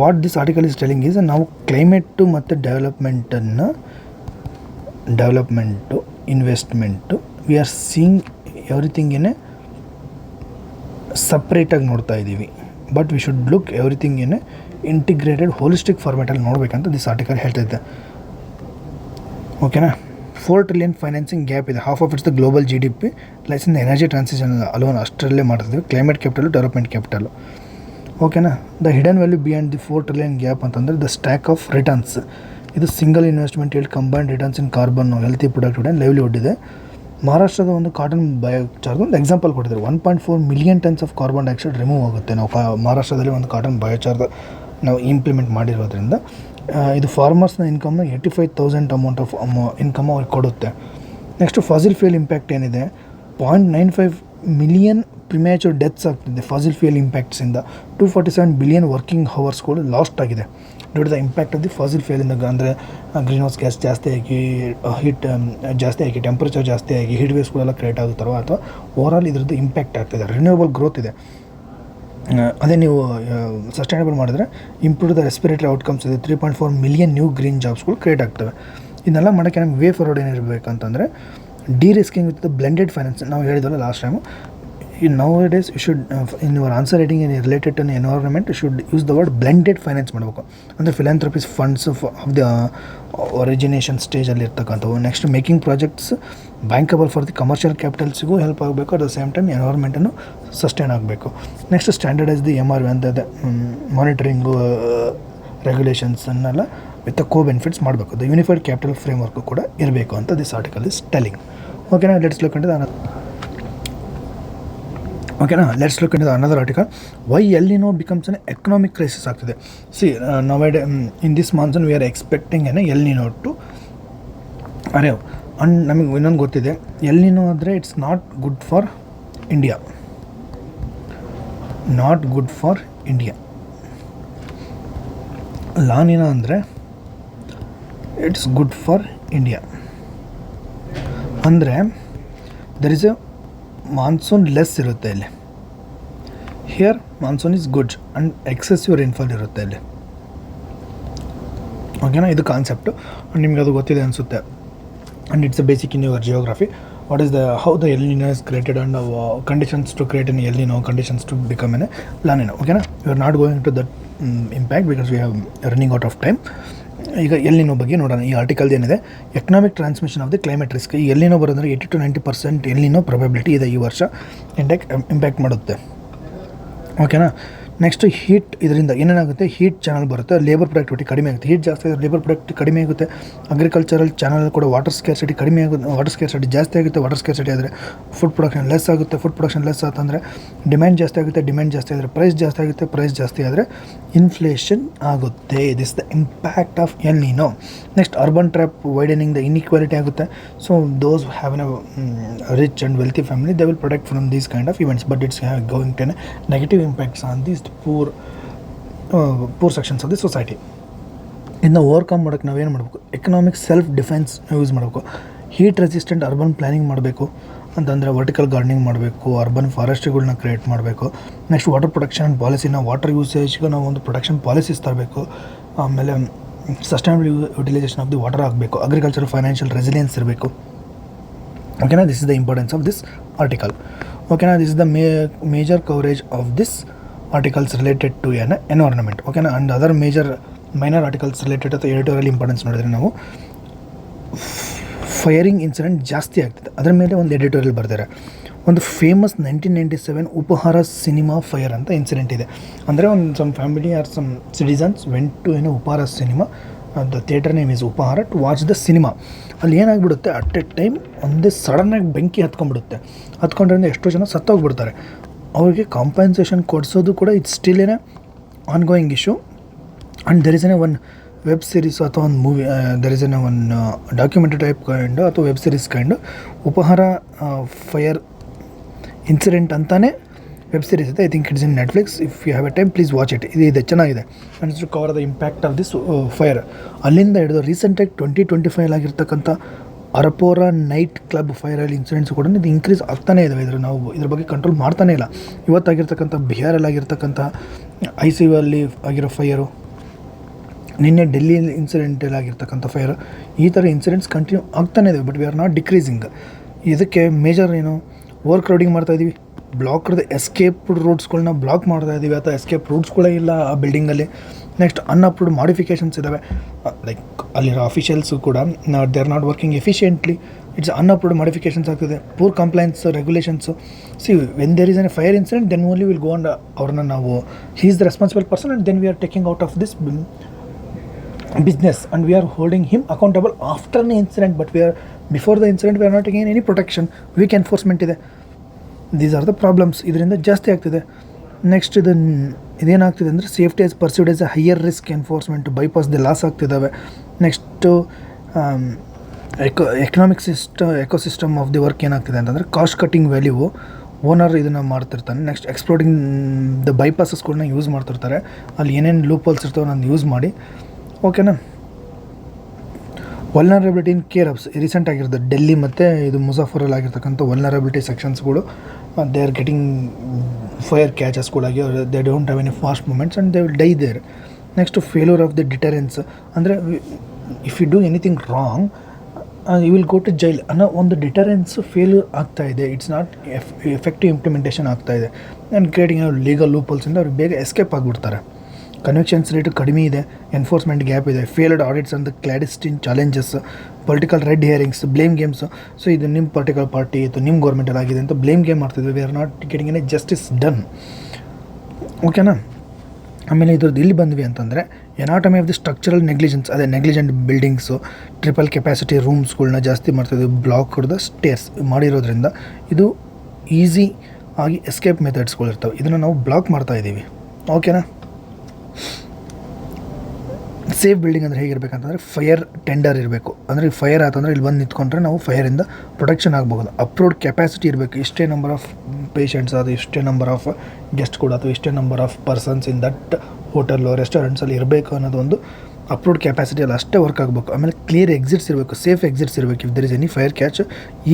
What this article is telling is, ನಾವು climate ಮತ್ತು development investment we are seeing everything in a ಸಪ್ರೇಟಾಗಿ ನೋಡ್ತಾ ಇದ್ದೀವಿ. But we should look everything in a integrated holistic ಫಾರ್ಮ್ಯಾಟಲ್ಲಿ ನೋಡಬೇಕಂತ this article ಹೇಳ್ತಿದ್ದೆ. ಓಕೆನಾ, 4 trillion financing gap ಇದೆ. Half of it's the global GDP lies in energy transition alone ಅಷ್ಟರಲ್ಲೇ ಮಾಡ್ತಿದ್ವಿ. Climate capital, development capital. ಓಕೆನಾ, the hidden value beyond the 4 trillion gap ಅಂತಂದರೆ the stack of returns. ಇದು single investment ಇಲ್ಲಿ combined returns in carbon, healthy productivity and livelihood ಇದೆ. ಮಹಾರಾಷ್ಟ್ರದ ಒಂದು cotton ಬಯೋಚಾರ್ಜ್ ಒಂದು ಎಕ್ಸಾಂಪಲ್ ಕೊಟ್ಟಿದ್ದಾರೆ. 1.4 million tons of carbon dioxide remove ಆಗುತ್ತೆ ನಾವು ಮಹಾರಾಷ್ಟ್ರದಲ್ಲಿ ಒಂದು ಕಾಟನ್ ಬಯೋಚಾರ್ಜ್ ನಾವು ಇಂಪ್ಲಿಮೆಂಟ್ ಮಾಡಿರೋದ್ರಿಂದ. ಇದು ಫಾರ್ಮರ್ಸ್ನ ಇನ್ಕಮ್ನ 85,000 ಅಮೌಂಟ್ ಆಫ್ ಇನ್ಕಮ್ ಅವ್ರಿಗೆ ಕೊಡುತ್ತೆ. ನೆಕ್ಸ್ಟು ಫಾಸಿಲ್ ಫ್ಯೂಯಲ್ ಇಂಪ್ಯಾಕ್ಟ್ ಏನಿದೆ, 0.95 ಮಿಲಿಯನ್ ಪ್ರಿಮ್ಯಾಚೂರ್ ಡೆತ್ಸ್ ಆಗ್ತಿದೆ ಫಾಸಿಲ್ ಫ್ಯೂಯಲ್ ಇಂಪ್ಯಾಕ್ಟ್ಸಿಂದ. 247 ಬಿಲಿಯನ್ ವರ್ಕಿಂಗ್ ಹವರ್ಸ್ಗಳು ಲಾಸ್ಟ್ ಆಗಿದೆ due to the impact of the fossil ಫ್ಯೂಯಲಿಂದ. ಅಂದರೆ ಗ್ರೀನ್ ಹೌಸ್ ಗ್ಯಾಸ್ ಜಾಸ್ತಿ ಆಗಿ, ಹೀಟ್ ಜಾಸ್ತಿ ಆಗಿ, ಟೆಂಪ್ರೇಚರ್ ಜಾಸ್ತಿ ಆಗಿ ಹೀಟ್ ವೇವ್ಸ್ಗಳೆಲ್ಲ ಕ್ರಿಯೇಟ್ ಆಗುತ್ತಾರೋ ಅಥವಾ ಓವರಾಲ್ ಇದ್ರದ್ದು ಇಂಪ್ಯಾಕ್ಟ್ ಆಗ್ತಿದೆ. ರಿನ್ಯೂವಬಲ್ ಗ್ರೋತ್ ಇದೆ, ಅದೇ ನೀವು ಸಸ್ಟೈನಬಲ್ ಮಾಡಿದ್ರೆ ಇಂಪ್ರೂವ್ ದ ರೆಸ್ಪಿರೇಟರಿ ಔಟ್ಕಮ್ಸ್ ಇದೆ. 3.4 ಮಿಲಿಯನ್ ನ್ಯೂ ಗ್ರೀನ್ ಜಾಬ್ಸ್ಗಳು ಕ್ರಿಯೇಟ್ ಆಗ್ತವೆ. ಇದನ್ನೆಲ್ಲ ಮಾಡೋಕ್ಕೆ ನಮ್ಗೆ ವೇ ಫಾರ್ವರ್ಡ್ ಏನಿರಬೇಕಂತಂದರೆ derisking with the blended finance. ನಾವು ಹೇಳಿದ್ವಲ್ಲ last time, now days you should in your answer writing in related to environment you should use the word blended finance ಮಾಡಬೇಕು. ಅಂದರೆ philanthropies funds of the origination ಸ್ಟೇಜಲ್ಲಿ ಇರ್ತಕ್ಕಂಥವು. Next making projects bankable for the commercial ಕ್ಯಾಪಿಟಲ್ಸಿಗೂ help ಆಗಬೇಕು, at the same time ಎನ್ವೈರನ್ಮೆಂಟನ್ನು sustain ಆಗಬೇಕು. Next standardise the MRV ಅಂತ monitoring ರೆಗ್ಯುಲೇಷನ್ಸನ್ನೆಲ್ಲ with co benefits ಮಾಡಬೇಕು. ದ ಯೂನಿಫೈಡ್ ಕ್ಯಾಪಿಟಲ್ ಫ್ರೇಮ್ವರ್ಕು ಕೂಡ ಇರಬೇಕು ಅಂತ ದಿಸ್ ಆರ್ಟಿಕಲ್ ಇಸ್ ಟೆಲಿಂಗ್. ಓಕೆನಾ, let's look into another article. Why El Nino becomes an economic crisis ಆಗ್ತಿದೆ. See, nowadays in this monsoon we are expecting El Nino to arrive. And ನಮಗೆ ಇನ್ನೊಂದು ಗೊತ್ತಿದೆ, El Nino ಅಂದರೆ it's not good for India. La Nina ಅಂದರೆ it's good for India. ಅಂದರೆ there is a monsoon less ಇರುತ್ತೆ ಇಲ್ಲಿ. Here monsoon is good and excessive rainfall ಇರುತ್ತೆ ಇಲ್ಲಿ. ಓಕೆನಾ, ಇದು ಕಾನ್ಸೆಪ್ಟು. ಆ್ಯಂಡ್ ನಿಮ್ಗೆ ಅದು ಗೊತ್ತಿದೆ ಅನಿಸುತ್ತೆ. And it's a basic in your geography. What is the how the El Nino is created and conditions to create an El Nino, conditions to become an La Nino. ಓಕೆನಾ, you are not going to that impact because we have running out of time. ಈಗ El Nino ಬಗ್ಗೆ ನೋಡೋಣ. ಈ article ಏನಿದೆ, economic transmission of the climate risk. ಈ El Nino ಬರೋದ್ರೆ 80 to 90% L ನಿನೋ probability ಇದೆ ಈ ವರ್ಷ ಇಂಪ್ಯಾಕ್ಟ್ ಮಾಡುತ್ತೆ. ಓಕೆನಾ, ನೆಕ್ಸ್ಟು ಹೀಟ್. ಇದರಿಂದ ಏನೇನಾಗುತ್ತೆ, ಹೀಟ್ ಚಾನಲ್ ಬರುತ್ತೆ, ಲೇಬರ್ ಪ್ರೊಡಕ್ಟಿವಿಟಿ ಕಡಿಮೆ ಆಗುತ್ತೆ. ಹೀಟ್ ಜಾಸ್ತಿ ಆಗುತ್ತೆ, ಲೇಬರ್ ಪ್ರೊಡಕ್ಟಿವಿಟಿ ಕಡಿಮೆ ಆಗುತ್ತೆ. ಅಗ್ರಿಕಲ್ಚರಲ್ ಚಾನಲ್ ಕೂಡ ವಾಟರ್ ಸ್ಕೇರ್ಸಿಟಿ ಕಡಿಮೆ ಆಗುತ್ತೆ, ವಾಟರ್ ಸ್ಕೇರ್ಸಿಟಿ ಜಾಸ್ತಿ ಆಗುತ್ತೆ. ವಾಟರ್ ಸ್ಕೇರ್ಸಿಟಿ ಆದರೆ ಫುಡ್ ಪ್ರೊಡಕ್ಷನ್ ಲೆಸ್ ಆಗುತ್ತೆ. ಫುಡ್ ಪ್ರೊಡಕ್ಷನ್ ಲೆಸ್ ಆತಂದರೆ ಡಿಮ್ಯಾಂಡ್ ಜಾಸ್ತಿ ಆಗುತ್ತೆ. ಡಿಮ್ಯಾಂಡ್ ಜಾಸ್ತಿ ಆದರೆ ಪ್ರೈಸ್ ಜಾಸ್ತಿ ಆಗುತ್ತೆ. ಪ್ರೈಸ್ ಜಾಸ್ತಿ ಆದರೆ ಇನ್ಫ್ಲೇಷನ್ ಆಗುತ್ತೆ. This the impact of El Nino. Next urban trap widening the inequality ಆಗುತ್ತೆ. So those have an rich and wealthy family they will protect from these kind of events, but it's going to negative impacts on these poor sections of the society. ಇದನ್ನ overcome ಮಾಡೋಕ್ಕೆ ನಾವೇನು ಮಾಡಬೇಕು, economic self defence use ಮಾಡಬೇಕು. Heat resistant urban planning ಮಾಡಬೇಕು ಅಂತಂದರೆ vertical gardening ಮಾಡಬೇಕು, urban ಫಾರೆಸ್ಟ್ರಿಗಳನ್ನ create ಮಾಡಬೇಕು. ನೆಕ್ಸ್ಟ್ ವಾಟರ್ ಪ್ರೊಟೆಕ್ಷನ್ ಪಾಲಿಸಿನ, ವಾಟರ್ ಯೂಸೇಜ್ಗೆ ನಾವು ಒಂದು ಪ್ರೊಟೆಕ್ಷನ್ ಪಾಲಿಸೀಸ್ ತರಬೇಕು. ಆಮೇಲೆ sustainable utilisation of the water ಆಗಬೇಕು. ಅಗ್ರಿಕಲ್ಚರ್ ಫೈನಾನ್ಷಿಯಲ್ ರೆಸಿಲಿಯನ್ಸ್ ಇರಬೇಕು. ಓಕೆನಾ, this is the importance of this article. ಓಕೆನಾ, this is the major coverage of this articles related to environment. ಓಕೆನಾ, and other minor articles related ಅಥವಾ editorial importance ನೋಡಿದ್ರೆ ನಾವು firing incident ಜಾಸ್ತಿ ಆಗ್ತಿದೆ, ಅದರ ಮೇಲೆ ಒಂದು ಎಡಿಟೋರಿಯಲ್ ಬರ್ತಾರೆ. ಒಂದು ಫೇಮಸ್ 1997 ಉಪಹಾರ ಸಿನಿಮಾ ಫೈರ್ ಅಂತ ಇನ್ಸಿಡೆಂಟ್ ಇದೆ. ಅಂದರೆ ಒಂದು some family or some citizens went to Uphaar cinema, the theatre name is Uphaar, to watch the cinema. ಅಲ್ಲಿ ಏನಾಗ್ಬಿಡುತ್ತೆ, ಅಟ್ ಎ ಟೈಮ್ ಒಂದೇ ಸಡನ್ನಾಗಿ ಬೆಂಕಿ ಹತ್ಕೊಂಡ್ಬಿಡುತ್ತೆ. ಹತ್ಕೊಂಡ್ರಿಂದ ಎಷ್ಟೋ ಜನ ಸತ್ತೋಗ್ಬಿಡ್ತಾರೆ. ಅವ್ರಿಗೆ ಕಾಂಪೆನ್ಸೇಷನ್ ಕೊಡಿಸೋದು ಕೂಡ ಇಟ್ಸ್ ಸ್ಟಿಲ್ ಏನೇ ongoing issue. And there is one web series ಅಥವಾ ಒಂದು movie, there is one documentary type kind ಅಥವಾ web series kind Uphaar fire incident ಅಂತಾನೆ ವೆಬ್ ಸೀರೀಸ್ ಇದೆ. I think it's in Netflix. If you have a time please watch it. ಇದು ಚೆನ್ನಾಗಿದೆ. And to cover the impact of this fire. ಅಲ್ಲಿಂದ ಹಿಡಿದು ರೀಸೆಂಟಾಗಿ 2025 ಆಗಿರ್ತಕ್ಕಂಥ Arpora night club ಫೈರಲ್ಲಿ ಇನ್ಸಿಡೆಂಟ್ಸ್ ಕೂಡ ಇದು ಇನ್ಕ್ರೀಸ್ ಆಗ್ತಾನೇ ಇದ್ದಾವೆ. ನಾವು ಇದ್ರ ಬಗ್ಗೆ ಕಂಟ್ರೋಲ್ ಮಾಡ್ತಾನೇ ಇಲ್ಲ. ಇವತ್ತಾಗಿರ್ತಕ್ಕಂಥ ಬಿಹಾರಲ್ಲಿ ಆಗಿರ್ತಕ್ಕಂಥ ICU ಅಲ್ಲಿ ಆಗಿರೋ ಫೈರು, ನಿನ್ನೆ ಡೆಲ್ಲಿ ಇನ್ಸಿಡೆಂಟಲ್ಲಿ ಆಗಿರ್ತಕ್ಕಂಥ ಫೈರ್, ಈ ಥರ ಇನ್ಸಿಡೆಂಟ್ಸ್ ಕಂಟಿನ್ಯೂ ಆಗ್ತಾನೇ ಇದ್ದಾವೆ. But we are not decreasing. ಇದಕ್ಕೆ ಮೇಜರ್ ಏನು, ಓವರ್ ಕ್ರೌಡಿಂಗ್ ಮಾಡ್ತಾಯಿದ್ದೀವಿ, ಬ್ಲಾಕ್ಡ್ ಎಸ್ಕೇಪ್ಡ್ ರೂಟ್ಸ್ಗಳನ್ನ ಬ್ಲಾಕ್ ಮಾಡ್ತಾಯಿದ್ದೀವಿ, ಅಥವಾ ಎಸ್ಕೇಪ್ ರೂಟ್ಸ್ಗಳೇ ಇಲ್ಲ ಆ ಬಿಲ್ಡಿಂಗಲ್ಲಿ. ನೆಕ್ಸ್ಟ್ ಅನ್ಅಪ್ರೂವ್ಡ್ ಮಾಡಿಫಿಕೇಷನ್ಸ್ ಇದ್ದಾವೆ. ಲೈಕ್ ಅಲ್ಲಿರೋ ಅಫಿಷಿಯಲ್ಸು ಕೂಡ they are not working efficiently. It's unapproved modifications ಆಗ್ತಿದೆ, poor compliance regulations. See when there is an fire incident then only will go and ಅವ್ರನ್ನ ನಾವು he is the responsible person and then we are taking out of this business, and we are holding him accountable after an incident, but before the incident we are not taking any protection, weak enforcement ಇದೆ. These are the problems, ಇದರಿಂದ ಜಾಸ್ತಿ ಆಗ್ತಿದೆ. Next ಇದೇನಾಗ್ತಿದೆ ಅಂದರೆ safety as perceived as a higher risk enforcement bypass the laws ಆಗ್ತಿದ್ದಾವೆ. Next ecosystem of the work ಏನಾಗ್ತಿದೆ ಅಂತಂದರೆ cost cutting value owner ಇದನ್ನು ಮಾಡ್ತಿರ್ತಾನೆ. ನೆಕ್ಸ್ಟ್ ಎಕ್ಸ್ಪ್ಲೋರ್ಟಿಂಗ್ ದ ಬೈಪಾಸಸ್ಗಳನ್ನ ಯೂಸ್ ಮಾಡ್ತಿರ್ತಾರೆ, ಅಲ್ಲಿ ಏನೇನು ಲೂಪೋಲ್ಸ್ ಇರ್ತಾವೆ ನಾನು ಯೂಸ್ ಮಾಡಿ. ಓಕೆನಾ. Vulnerability in care offs recent ಆಗಿರುತ್ತೆ ಡೆಲ್ಲಿ ಮತ್ತು ಇದು ಮುಜಾಫರಲ್ಲಿ ಆಗಿರ್ತಕ್ಕಂಥ ವಲ್ನರಬಿಲಿಟಿ ಸೆಕ್ಷನ್ಸ್ಗಳು, they are getting fire ಕ್ಯಾಚಸ್ಗಳಾಗಿ, they don't have any fast movements and they will die there. Next failure of the deterrence, ಅಂದರೆ if you do anything wrong you will go to jail ಅನ್ನೋ ಒಂದು deterrence failure ಆಗ್ತಾಯಿದೆ. It's not effective implementation ಆಗ್ತಾಯಿದೆ and creating legal ಲೂಪೋಲ್ಸಿಂದ ಅವ್ರು ಬೇಗ escape ಆಗಿಬಿಡ್ತಾರೆ. Convictions rate ಕಡಿಮೆ ಇದೆ, ಎನ್ಫೋರ್ಸ್ಮೆಂಟ್ ಗ್ಯಾಪ್ ಇದೆ, failed audits and clandestine challenges, political red herrings, blame games. So ಇದು ನಿಮ್ಮ ಪರ್ಟಿಕ್ಯುಲರ್ ಪಾರ್ಟಿ ಇತ್ತು, ನಿಮ್ಮ ಗೌರ್ಮೆಂಟಲ್ಲಿ ಆಗಿದೆ ಅಂತ ಬ್ಲೇಮ್ ಗೇಮ್ ಮಾಡ್ತಿದ್ವಿ. V are not getting any justice done. ಓಕೆನಾ. ಆಮೇಲೆ ಇದ್ರದ್ದು ಇಲ್ಲಿ ಬಂದ್ವಿ ಅಂತಂದರೆ anatomy of the structural negligence, ಅದೇ ನೆಗ್ಲಿಜೆಂಟ್ ಬಿಲ್ಡಿಂಗ್ಸು, ಟ್ರಿಪಲ್ ಕೆಪಾಸಿಟಿ ರೂಮ್ಸ್ಗಳ್ನ ಜಾಸ್ತಿ ಮಾಡ್ತಿದ್ವಿ, ಬ್ಲಾಕ್ ಹೊಡೆದ ಸ್ಟೇರ್ಸ್ ಮಾಡಿರೋದ್ರಿಂದ ಇದು ಈಸಿ ಆಗಿ ಎಸ್ಕೇಪ್ ಮೆಥಡ್ಸ್ಗಳಿರ್ತವೆ, ಇದನ್ನು ನಾವು ಬ್ಲಾಕ್ ಮಾಡ್ತಾಯಿದ್ದೀವಿ. ಓಕೆನಾ. ಸೇಫ್ ಬಿಲ್ಡಿಂಗ್ ಅಂದರೆ ಹೇಗಿರಬೇಕಂತಂದರೆ ಫೈರ್ ಟೆಂಡರ್ ಇರಬೇಕು, ಅಂದರೆ ಫೈರ್ ಆತಂದರೆ ಇಲ್ಲಿ ಬಂದು ನಿಂತ್ಕೊಂಡ್ರೆ ನಾವು ಫೈರಿಂದ ಪ್ರೊಟೆಕ್ಷನ್ ಆಗ್ಬೋದು. ಅಪ್ರೂವ್ಡ್ ಕೆಪಾಸಿಟಿ ಇರಬೇಕು, ಇಷ್ಟೇ ನಂಬರ್ ಆಫ್ ಪೇಷಂಟ್ಸ್, ಅದು ಇಷ್ಟೇ ನಂಬರ್ ಆಫ್ ಗೆಸ್ಟ್ಗಳು ಅಥವಾ ಇಷ್ಟೇ number of persons in that hotel ರೆಸ್ಟೋರೆಂಟ್ಸಲ್ಲಿ ಇರಬೇಕು ಅನ್ನೋದು ಒಂದು ಅಪ್ರೂವ್ಡ್ ಕೆಪಾಸಿಟಿಯಲ್ಲಿ ಅಷ್ಟೇ ವರ್ಕ್ ಆಗಬೇಕು. ಆಮೇಲೆ ಕ್ಲಿಯರ್ ಎಕ್ಸಿಟ್ಸ್ ಇರಬೇಕು, ಸೇಫ್ ಎಕ್ಸಿಟ್ಸ್ ಇರಬೇಕು. If there is any fire catch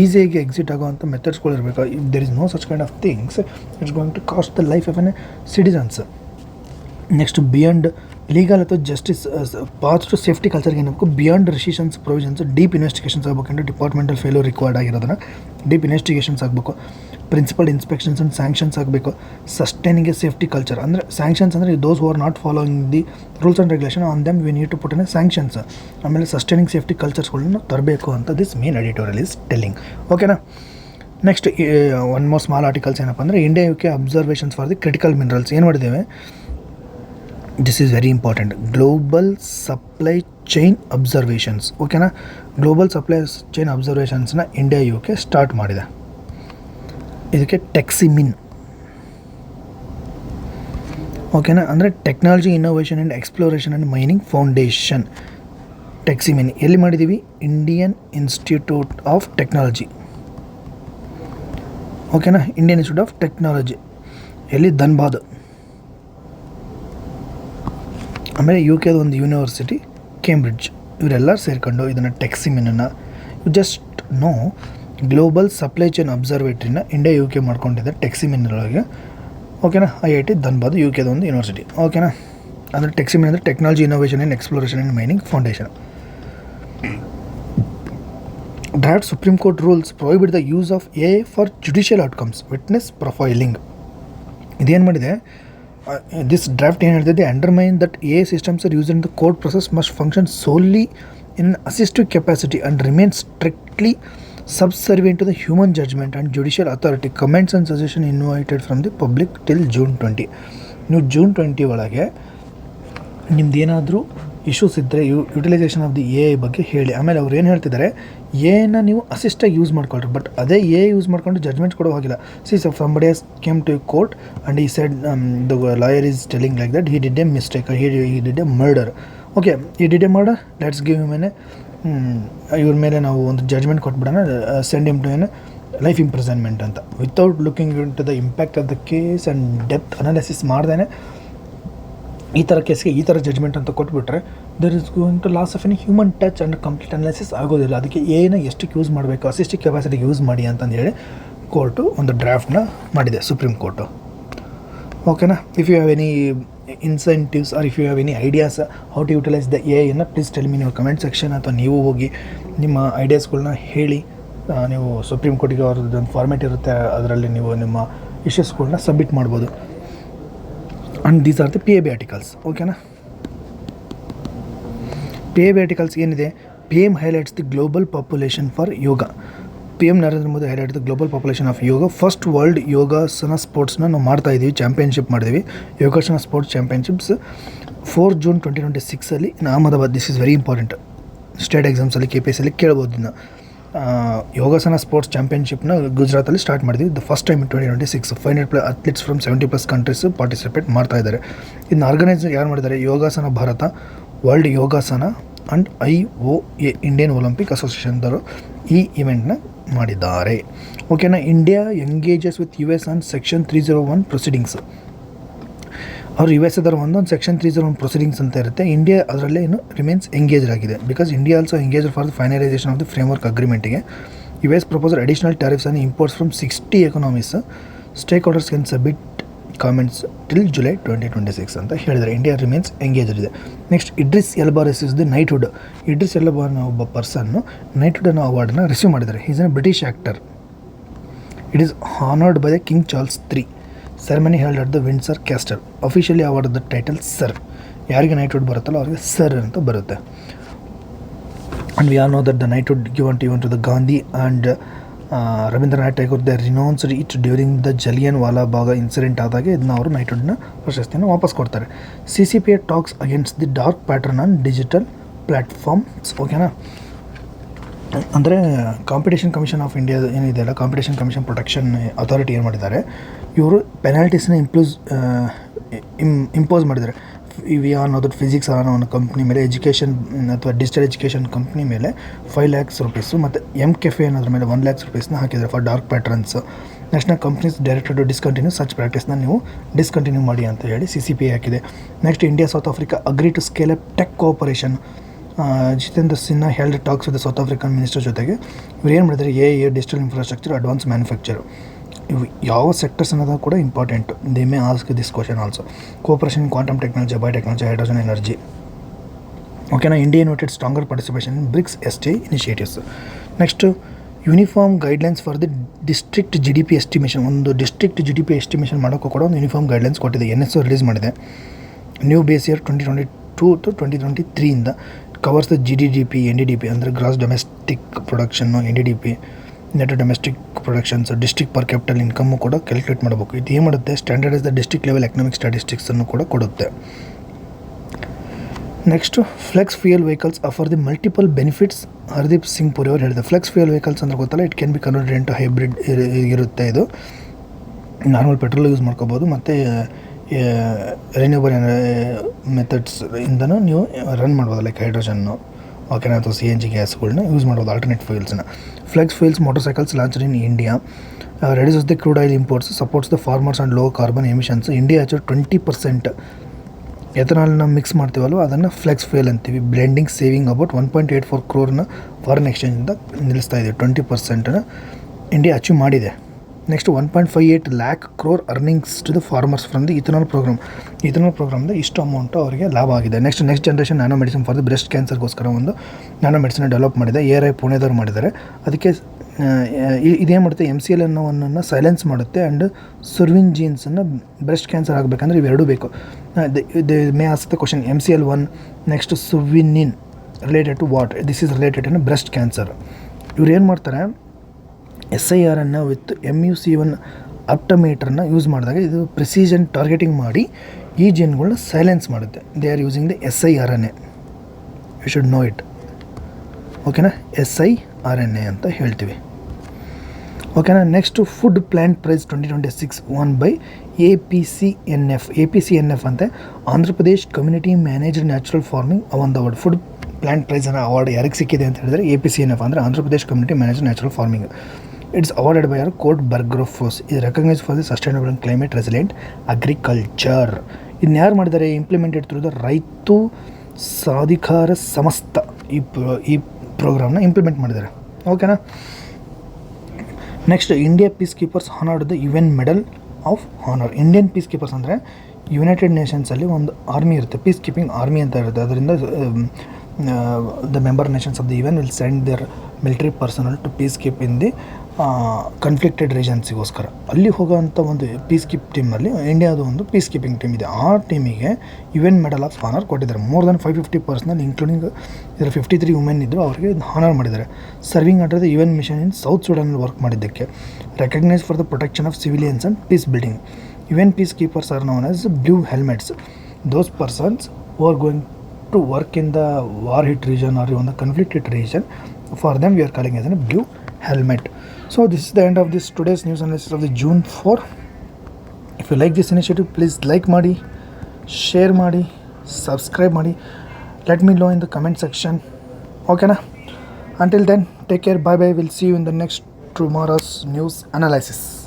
ಈಸಿಯಾಗಿ ಎಕ್ಸಿಟ್ ಆಗೋವಂಥ ಮೆಥಡ್ಸ್ಗಳು ಇರಬೇಕು. If there is no such kind of things it's going to cost the life of an citizens. Next beyond legal ಅಥವಾ justice path to safety ಕಲ್ಚರ್ಗೆ ಏನಬೇಕು, beyond recessions provisions, deep investigations ಆಗಬೇಕಂದ್ರೆ departmental failure required ಆಗಿರೋದನ್ನು deep investigations ಆಗಬೇಕು. Principal inspections and sanctions ಆಗಬೇಕು. Sustaining a safety culture ಅಂದರೆ sanctions ಅಂದರೆ those who are not following the rules and regulation on them we need to put an sanctions. ಆಮೇಲೆ sustaining safety ಕಲ್ಚರ್ಸ್ಗಳನ್ನ ತರಬೇಕು ಅಂತ this main editorial is telling. ಓಕೆನಾ. Next one more small articles ಏನಪ್ಪ ಅಂದರೆ India UK observations for the critical minerals ಏನು ಮಾಡಿದ್ದೇವೆ. This is very important. Global supply chain observations. ಓಕೆನಾ. ಗ್ಲೋಬಲ್ ಸಪ್ಲೈ ಚೈನ್ ಅಬ್ಸರ್ವೇಷನ್ಸ್ನ ಇಂಡಿಯಾ UK ಸ್ಟಾರ್ಟ್ ಮಾಡಿದೆ. ಇದಕ್ಕೆ ಟೆಕ್ಸಿಮಿನ್. ಓಕೆನಾ. ಅಂದರೆ technology innovation and exploration and mining foundation. TEXMIN ಎಲ್ಲಿ ಮಾಡಿದ್ದೀವಿ, ಇಂಡಿಯನ್ ಇನ್ಸ್ಟಿಟ್ಯೂಟ್ ಆಫ್ ಟೆಕ್ನಾಲಜಿ. ಓಕೆನಾ. ಇಂಡಿಯನ್ ಇನ್ಸ್ಟಿಟ್ಯೂಟ್ ಆಫ್ ಟೆಕ್ನಾಲಜಿ ಎಲ್ಲಿ, ಧನ್ಬಾದ್. ಆಮೇಲೆ UKದು ಒಂದು ಯೂನಿವರ್ಸಿಟಿ ಕೇಂಬ್ರಿಡ್ಜ್, ಇವರೆಲ್ಲ ಸೇರಿಕೊಂಡು ಇದನ್ನು ಟೆಕ್ಸಿಮಿನನ್ನು just no global supply chain ಅಬ್ಸರ್ವೇಟ್ರಿನ ಇಂಡಿಯಾ UK ಮಾಡ್ಕೊಂಡಿದೆ ಟೆಕ್ಸಿಮಿನೊಳಗೆ. ಓಕೆನಾ. IIT ಧನ್ಬಾದ್ UKದು ಒಂದು ಯೂನಿವರ್ಸಿಟಿ. ಓಕೆನಾ. ಅಂದರೆ ಟೆಕ್ಸಿಮಿನ್ ಅಂದರೆ technology innovation and exploration and mining foundation. Draft Supreme Court rules prohibit the use of AI for judicial outcomes, witness profiling. ಇದೇನು ಮಾಡಿದೆ, ದಿಸ್ ಡ್ರಾಫ್ಟ್ ಏನು ಹೇಳ್ತಿದೆ, undermine that AI systems are use in the court process must function solely in assistive capacity and remain strictly subservient to the human judgment and judicial authority. Comments and suggestion invited from the public till June 20. ನೀವು June 20 ಒಳಗೆ ನಿಮ್ದು ಏನಾದರೂ issues ಇದ್ದರೆ utilisation of the AI ಬಗ್ಗೆ ಹೇಳಿ. ಆಮೇಲೆ ಅವ್ರು ಏನು ಹೇಳ್ತಿದ್ದಾರೆ, AIನ ನೀವು ಅಸಿಸ್ಟಾಗಿ ಯೂಸ್ ಮಾಡ್ಕೊಳ್ರಿ, ಬಟ್ ಅದೇ AI ಯೂಸ್ ಮಾಡ್ಕೊಂಡು ಜಡ್ಜ್ಮೆಂಟ್ ಕೊಡೋ ಹೋಗಿಲ್ಲ. somebody has came to court and he said the lawyer is telling like that he did a mistake or he did a murder. Okay, he did a murder, let's give him ಇವ್ರ ಮೇಲೆ ನಾವು ಒಂದು judgement ಕೊಟ್ಬಿಡೋಣ, send him to life imprisonment ಅಂತ, without looking into the impact of the case and depth analysis ಮಾಡ್ದೇ ಈ ಥರ ಕೇಸ್ಗೆ ಈ ಥರ ಜಡ್ಜ್ಮೆಂಟ್ ಅಂತ ಕೊಟ್ಬಿಟ್ರೆ there is going to loss of any human touch and complete analysis ಆಗೋದಿಲ್ಲ. ಅದಕ್ಕೆ ಏನ ಎಷ್ಟಕ್ಕೆ ಯೂಸ್ ಮಾಡಬೇಕು, ಅಸಿಸ್ಟಿಕ್ ಕೆಪಾಸಿಟಿಗೆ ಯೂಸ್ ಮಾಡಿ ಅಂತಂದು ಹೇಳಿ ಕೋರ್ಟು ಒಂದು ಡ್ರಾಫ್ಟ್ನ ಮಾಡಿದೆ, ಸುಪ್ರೀಂ ಕೋರ್ಟು. ಓಕೆನಾ. If you have any incentives or if you have any ideas how to utilise the AIನ ಪ್ಲೀಸ್ ಟೆಲ್ ಮಿ ನೀವು ಕಮೆಂಟ್ ಸೆಕ್ಷನ್, ಅಥವಾ ನೀವು ಹೋಗಿ ನಿಮ್ಮ ಐಡಿಯಾಸ್ಗಳನ್ನ ಹೇಳಿ. ನೀವು ಸುಪ್ರೀಂ ಕೋರ್ಟಿಗೆ ಅವ್ರದ್ದು ಒಂದು ಫಾರ್ಮೇಟ್ ಇರುತ್ತೆ, ಅದರಲ್ಲಿ ನೀವು ನಿಮ್ಮ ಇಶ್ಯೂಸ್ಗಳನ್ನ ಸಬ್ಮಿಟ್ ಮಾಡ್ಬೋದು. And these are the PAB articles. ಓಕೆನಾ. PAB ಆರ್ಟಿಕಲ್ಸ್ ಏನಿದೆ, PM highlights the global population for yoga. P M Narendra Modi highlight the global population of yoga. First world yogasana ಸ್ಪೋರ್ಟ್ಸ್ನ ನಾವು ಮಾಡ್ತಾ ಇದ್ದೀವಿ, ಚಾಂಪಿಯನ್ಶಿಪ್ ಮಾಡಿದ್ದೀವಿ. Yogasana sports championships 4 June 2026 in Ahmedabad. This is very important. State ಎಕ್ಸಾಮ್ಸಲ್ಲಿ KPSC ಕೇಳ್ಬೋದು ಇದನ್ನು. ಯೋಗಾಸನ ಸ್ಪೋರ್ಟ್ಸ್ ಚಾಂಪಿಯನ್ಶಿಪ್ನ ಗುಜರಾತಲ್ಲಿ ಸ್ಟಾರ್ಟ್ ಮಾಡಿದ್ವಿ. The first time in 2026 500+ athletes from 70+ countries participate ಮಾಡ್ತಾ ಇದ್ದಾರೆ. ಇದನ್ನ ಆರ್ಗನೈಸ್ ಯಾರು ಮಾಡಿದ್ದಾರೆ? Yogasana Bharat, world Yogasana and IOA Indian Olympic ಅಸೋಸಿಯೇಷನ್ದವರು ಈ ಇವೆಂಟ್ನ ಮಾಡಿದ್ದಾರೆ. ಓಕೆನಾ. India engages with US on section 301 proceedings. ಅವರು US ಒಂದು ಸೆಕ್ಷನ್ 301 ಪ್ರೊಸೀಡಿಂಗ್ಸ್ ಅಂತ ಇರುತ್ತೆ. ಇಂಡಿಯಾ ಅದರಲ್ಲೇ ಏನು ರಿಮೇನ್ಸ್ ಎಂಗೇಜ್ಡ್ ಆಗಿದೆ. Because India also engage for the finalisation of the framework ಅಗ್ರಿಮೆಂಟಿಗೆ. US proposer additional tariffs on imports from 60 economies. Stake holders can submit comments till July 2026 ಅಂತ ಹೇಳಿದರೆ India remains engaged ಇದೆ. Next Idris Elba receives the knighthood. Idris Elba ಅನ್ನೋ ಒಬ್ಬ ಪರ್ಸನ್ನು knighthood ಅನ್ನೋ ಅವಾರ್ಡನ್ನ receive ಮಾಡಿದ್ದಾರೆ. Is an British actor. It is honoured by the King Charles III. Ceremony held at the Windsor Castle. Officially award the title sir. ಯಾರಿಗೆ knighthood ಬರುತ್ತಲ್ಲ ಅವ್ರಿಗೆ sir ಅಂತ ಬರುತ್ತೆ. And we all know that the knighthood given to the Gandhi and Ravindranath Tagore they renounced it during the Jallianwala Bagh incident ಆದಾಗ ಇದನ್ನ ಅವರು ನೈಟ್ಹುಡ್ನ ಪ್ರಶಸ್ತಿಯನ್ನು ವಾಪಸ್ ಕೊಡ್ತಾರೆ. CCPA talks against the dark pattern on digital platforms. ಓಕೆನಾ. ಅಂದರೆ ಕಾಂಪಿಟೇಷನ್ ಕಮಿಷನ್ ಆಫ್ ಇಂಡಿಯಾ ಏನಿದೆಯಲ್ಲ, ಕಾಂಪಿಟೇಷನ್ ಕಮಿಷನ್ ಪ್ರೊಟೆಕ್ಷನ್ ಅಥಾರಿಟಿ ಏನು ಮಾಡಿದ್ದಾರೆ, ಇವರು ಪೆನಾಲ್ಟೀಸ್ನ ಇಂಪೋಸ್ ಮಾಡಿದ್ದಾರೆ. We are know that physics ಅನ್ನೋ ಒಂದು ಕಂಪ್ನಿ ಮೇಲೆ, ಎಜುಕೇಷನ್ ಅಥವಾ ಡಿಜಿಟಲ್ ಎಜುಕೇಷನ್ ಕಂಪ್ನಿ ಮೇಲೆ 5 lakhs rupees ಮತ್ತು MCafe ಅನ್ನೋದ್ರ ಮೇಲೆ 1 lakh rupees ಹಾಕಿದ್ದಾರೆ for dark patterns. Next companies directed to discontinue such ಪ್ರಾಕ್ಟೀಸ್ನ ನೀವು ಡಿಸ್ಕಂಟಿನ್ಯೂ ಮಾಡಿ ಅಂತ ಹೇಳಿ CCPA ಹಾಕಿದೆ. Next India South Africa agree to scale up tech cooperation. Jitendra Sinha held talks with South African minister ಜೊತೆಗೆ ಇವ್ರು ಏನು ಮಾಡಿದ್ದಾರೆ, ಡಿಜಿಟಲ್ ಇನ್ಫ್ರಾಸ್ಟ್ರಕ್ಚರ್, ಅಡ್ವಾನ್ಸ್ ಮ್ಯಾನುಫ್ಯಾಕ್ಚರ್, ಇವು ಯಾವ ಸೆಕ್ಟರ್ಸ್ ಅನ್ನೋದು ಕೂಡ important. They may ask this question also. Cooperation in quantum technology, biotechnology, hydrogen energy. ಓಕೆನಾ. India invited stronger participation in BRICS STA initiatives. Next uniform guidelines for the district GDP estimation. ಒಂದು district GDP estimation ಮಾಡೋಕ್ಕೂ ಕೂಡ ಒಂದು uniform guidelines ಕೊಟ್ಟಿದೆ. NSO release ಮಾಡಿದೆ. New base year 2022 to 2023 ಇಂದ covers the GDP, NDDP ಅಂದರೆ gross domestic ಪ್ರೊಡಕ್ಷನ್ನು, NDDP net domestic productions, district per capital income ಕೂಡ ಕ್ಯಾಲ್ಕುಲೇಟ್ ಮಾಡಬೇಕು. ಇದು ಏನು ಮಾಡುತ್ತೆ, standardise the district level economic ಸ್ಟ್ಯಾಟಿಸ್ಟಿಕ್ಸನ್ನು ಕೂಡ ಕೊಡುತ್ತೆ. Next flex fuel vehicles offer the multiple benefits. Hardeep Singh Puri ಅವರು ಹೇಳಿದೆ. ಫ್ಲೆಕ್ಸ್ ಫ್ಯೂಯಲ್ ವೆಹಿಕಲ್ಸ್ ಅಂದ್ರೆ ಗೊತ್ತಲ್ಲ, it can be converted into hybrid ಇರುತ್ತೆ. ಇದು ನಾರ್ಮಲ್ ಪೆಟ್ರೋಲ್ ಯೂಸ್ ಮಾಡ್ಕೋಬೋದು ಮತ್ತು ರಿನ್ಯೂಬಲ್ ಮೆಥಡ್ಸ್ ಇಂದನೂ ನೀವು ರನ್ ಮಾಡ್ಬೋದು, ಲೈಕ್ ಹೈಡ್ರೋಜನ್ನು, ಓಕೆನಾ, ಅಥವಾ CNG ಗ್ಯಾಸ್ಗಳನ್ನ ಯೂಸ್ ಮಾಡ್ಬೋದು, ಆಲ್ಟರ್ನೇಟ್ ಫ್ಯೂಯಲ್ಸ್ನ. Flex fuels motorcycles launched in India, reduces the crude oil imports, supports the farmers and low carbon emissions. India ಆಚೆ 20% ಎಥನಾಲ್ನ ಮಿಕ್ಸ್ ಮಾಡ್ತೀವಲ್ವ, ಅದನ್ನು ಫ್ಲೆಕ್ಸ್ ಫ್ಯೂಯಲ್ ಅಂತೀವಿ. Blending saving about 1.84 crore foreign ಎಕ್ಸ್ಚೇಂಜಿಂದ ನಿಲ್ಲಿಸ್ತಾ ಇದೆ. 20% ಇಂಡಿಯಾ ಅಚೀವ್ ಮಾಡಿದೆ. Next 1.58 lakh crore earnings to the farmers from the ethanol ಪ್ರೋಗ್ರಾಮ್ದ ಇಷ್ಟು ಅಮೌಂಟು ಅವರಿಗೆ ಲಾಭ ಆಗಿದೆ. Next generation nano medicine for the breast ಕ್ಯಾನ್ಸರ್ಗೋಸ್ಕರ ಒಂದು ನ್ಯಾನೋ ಮೆಡಿಸಿನ್ ಡೆವಲಪ್ ಮಾಡಿದೆ. ARI ಪುಣೆದವ್ರು ಮಾಡಿದ್ದಾರೆ. ಅದಕ್ಕೆ ಇದೇನು ಮಾಡುತ್ತೆ, MCL ಅನ್ನೋವನ್ನು ಸೈಲೆನ್ಸ್ ಮಾಡುತ್ತೆ ಆ್ಯಂಡ್ ಸುರ್ವಿನ್ ಜೀನ್ಸನ್ನು ಬ್ರೆಸ್ಟ್ ಕ್ಯಾನ್ಸರ್ ಆಗಬೇಕಂದ್ರೆ ಇವೆರಡೂ ಬೇಕು. May ask the question, MCL1 next survivin related to what? This is related to breast cancer. ಇವ್ರು ಏನು ಮಾಡ್ತಾರೆ, SIR ವಿತ್ MUC1 ಅಪ್ಟಮೀಟರ್ನ ಯೂಸ್ ಮಾಡಿದಾಗ ಇದು ಪ್ರಿಸಿಷನ್ ಟಾರ್ಗೆಟಿಂಗ್ ಮಾಡಿ ಈ ಜೀನ್ಗಳನ್ನ ಸೈಲೆನ್ಸ್ ಮಾಡುತ್ತೆ. They are using the SIRNA. You should know it. ಓಕೆನಾ, SIRNA ಅಂತ ಹೇಳ್ತೀವಿ. ಓಕೆನಾ. Next food plant prize 2026 won by APCNF ಅಂತೆ, Andhra Pradesh community managed natural farming ಒಂದು ಅವಾರ್ಡ್. ಫುಡ್ ಪ್ಲ್ಯಾಂಟ್ ಪ್ರೈಸ್ ಅನ್ನೋ ಅವಾರ್ಡ್ ಯಾರಿಗೆ ಸಿಕ್ಕಿದೆ ಅಂತ ಹೇಳಿದ್ರೆ APCNF ಅಂದರೆ Andhra Pradesh community managed natural farming. It's awarded by our court Bergfors. ಇದು recognise for the sustainable and climate resilient agriculture. ಇದನ್ನ ಯಾರು ಮಾಡಿದ್ದಾರೆ, implemented through the Rythu Sadhikara Samstha ಈ ಪ್ರೋಗ್ರಾಮ್ನ ಇಂಪ್ಲಿಮೆಂಟ್ ಮಾಡಿದ್ದಾರೆ. ಓಕೆನಾ. Next India peacekeepers honoured the UN medal of honour. Indian peacekeepers ಅಂದರೆ United ನೇಷನ್ಸಲ್ಲಿ ಒಂದು ಆರ್ಮಿ ಇರುತ್ತೆ, ಪೀಸ್ ಕೀಪಿಂಗ್ ಆರ್ಮಿ ಅಂತ ಇರುತ್ತೆ. ಅದರಿಂದ the member nations of the UN will send their military personnel to peace keep in the conflicted ರೀಜನ್ಸಿಗೋಸ್ಕರ ಅಲ್ಲಿ ಹೋಗೋವಂಥ ಒಂದು ಪೀಸ್ ಕೀಪ್ ಟೀಮಲ್ಲಿ ಇಂಡಿಯಾದು ಒಂದು ಪೀಸ್ ಕೀಪಿಂಗ್ ಟೀಮ್ ಇದೆ. ಆ ಟೀಮಿಗೆ UN ಮೆಡಲ್ ಆಫ್ ಆನರ್ ಕೊಟ್ಟಿದ್ದಾರೆ. ಮೋರ್ ದೆನ್ 550 ಪರ್ಸನಲ್ ಇನ್ಕ್ಲೂಡಿಂಗ್ ಇದರ 53 ವುಮೆನ್ ಇದ್ದರು, ಅವರಿಗೆ ಆನರ್ ಮಾಡಿದ್ದಾರೆ. Serving under the UN mission in South ಸುಡಾನಲ್ಲಿ ವರ್ಕ್ ಮಾಡಿದ್ದಕ್ಕೆ. Recognise for the protection of civilians and peacebuilding. UN peacekeepers are known as blue helmets. Those persons who are going to work in the war hit region are on the conflicted region, for them we are calling as a blue helmet. So this is the end of this today's news analysis of the June 4. If you like this initiative, please like ಮಾಡಿ, share ಮಾಡಿ, subscribe ಮಾಡಿ. Let me know in the comment section. Okay na? Until then, take care, bye bye. We'll see you in the next tomorrow's news analysis.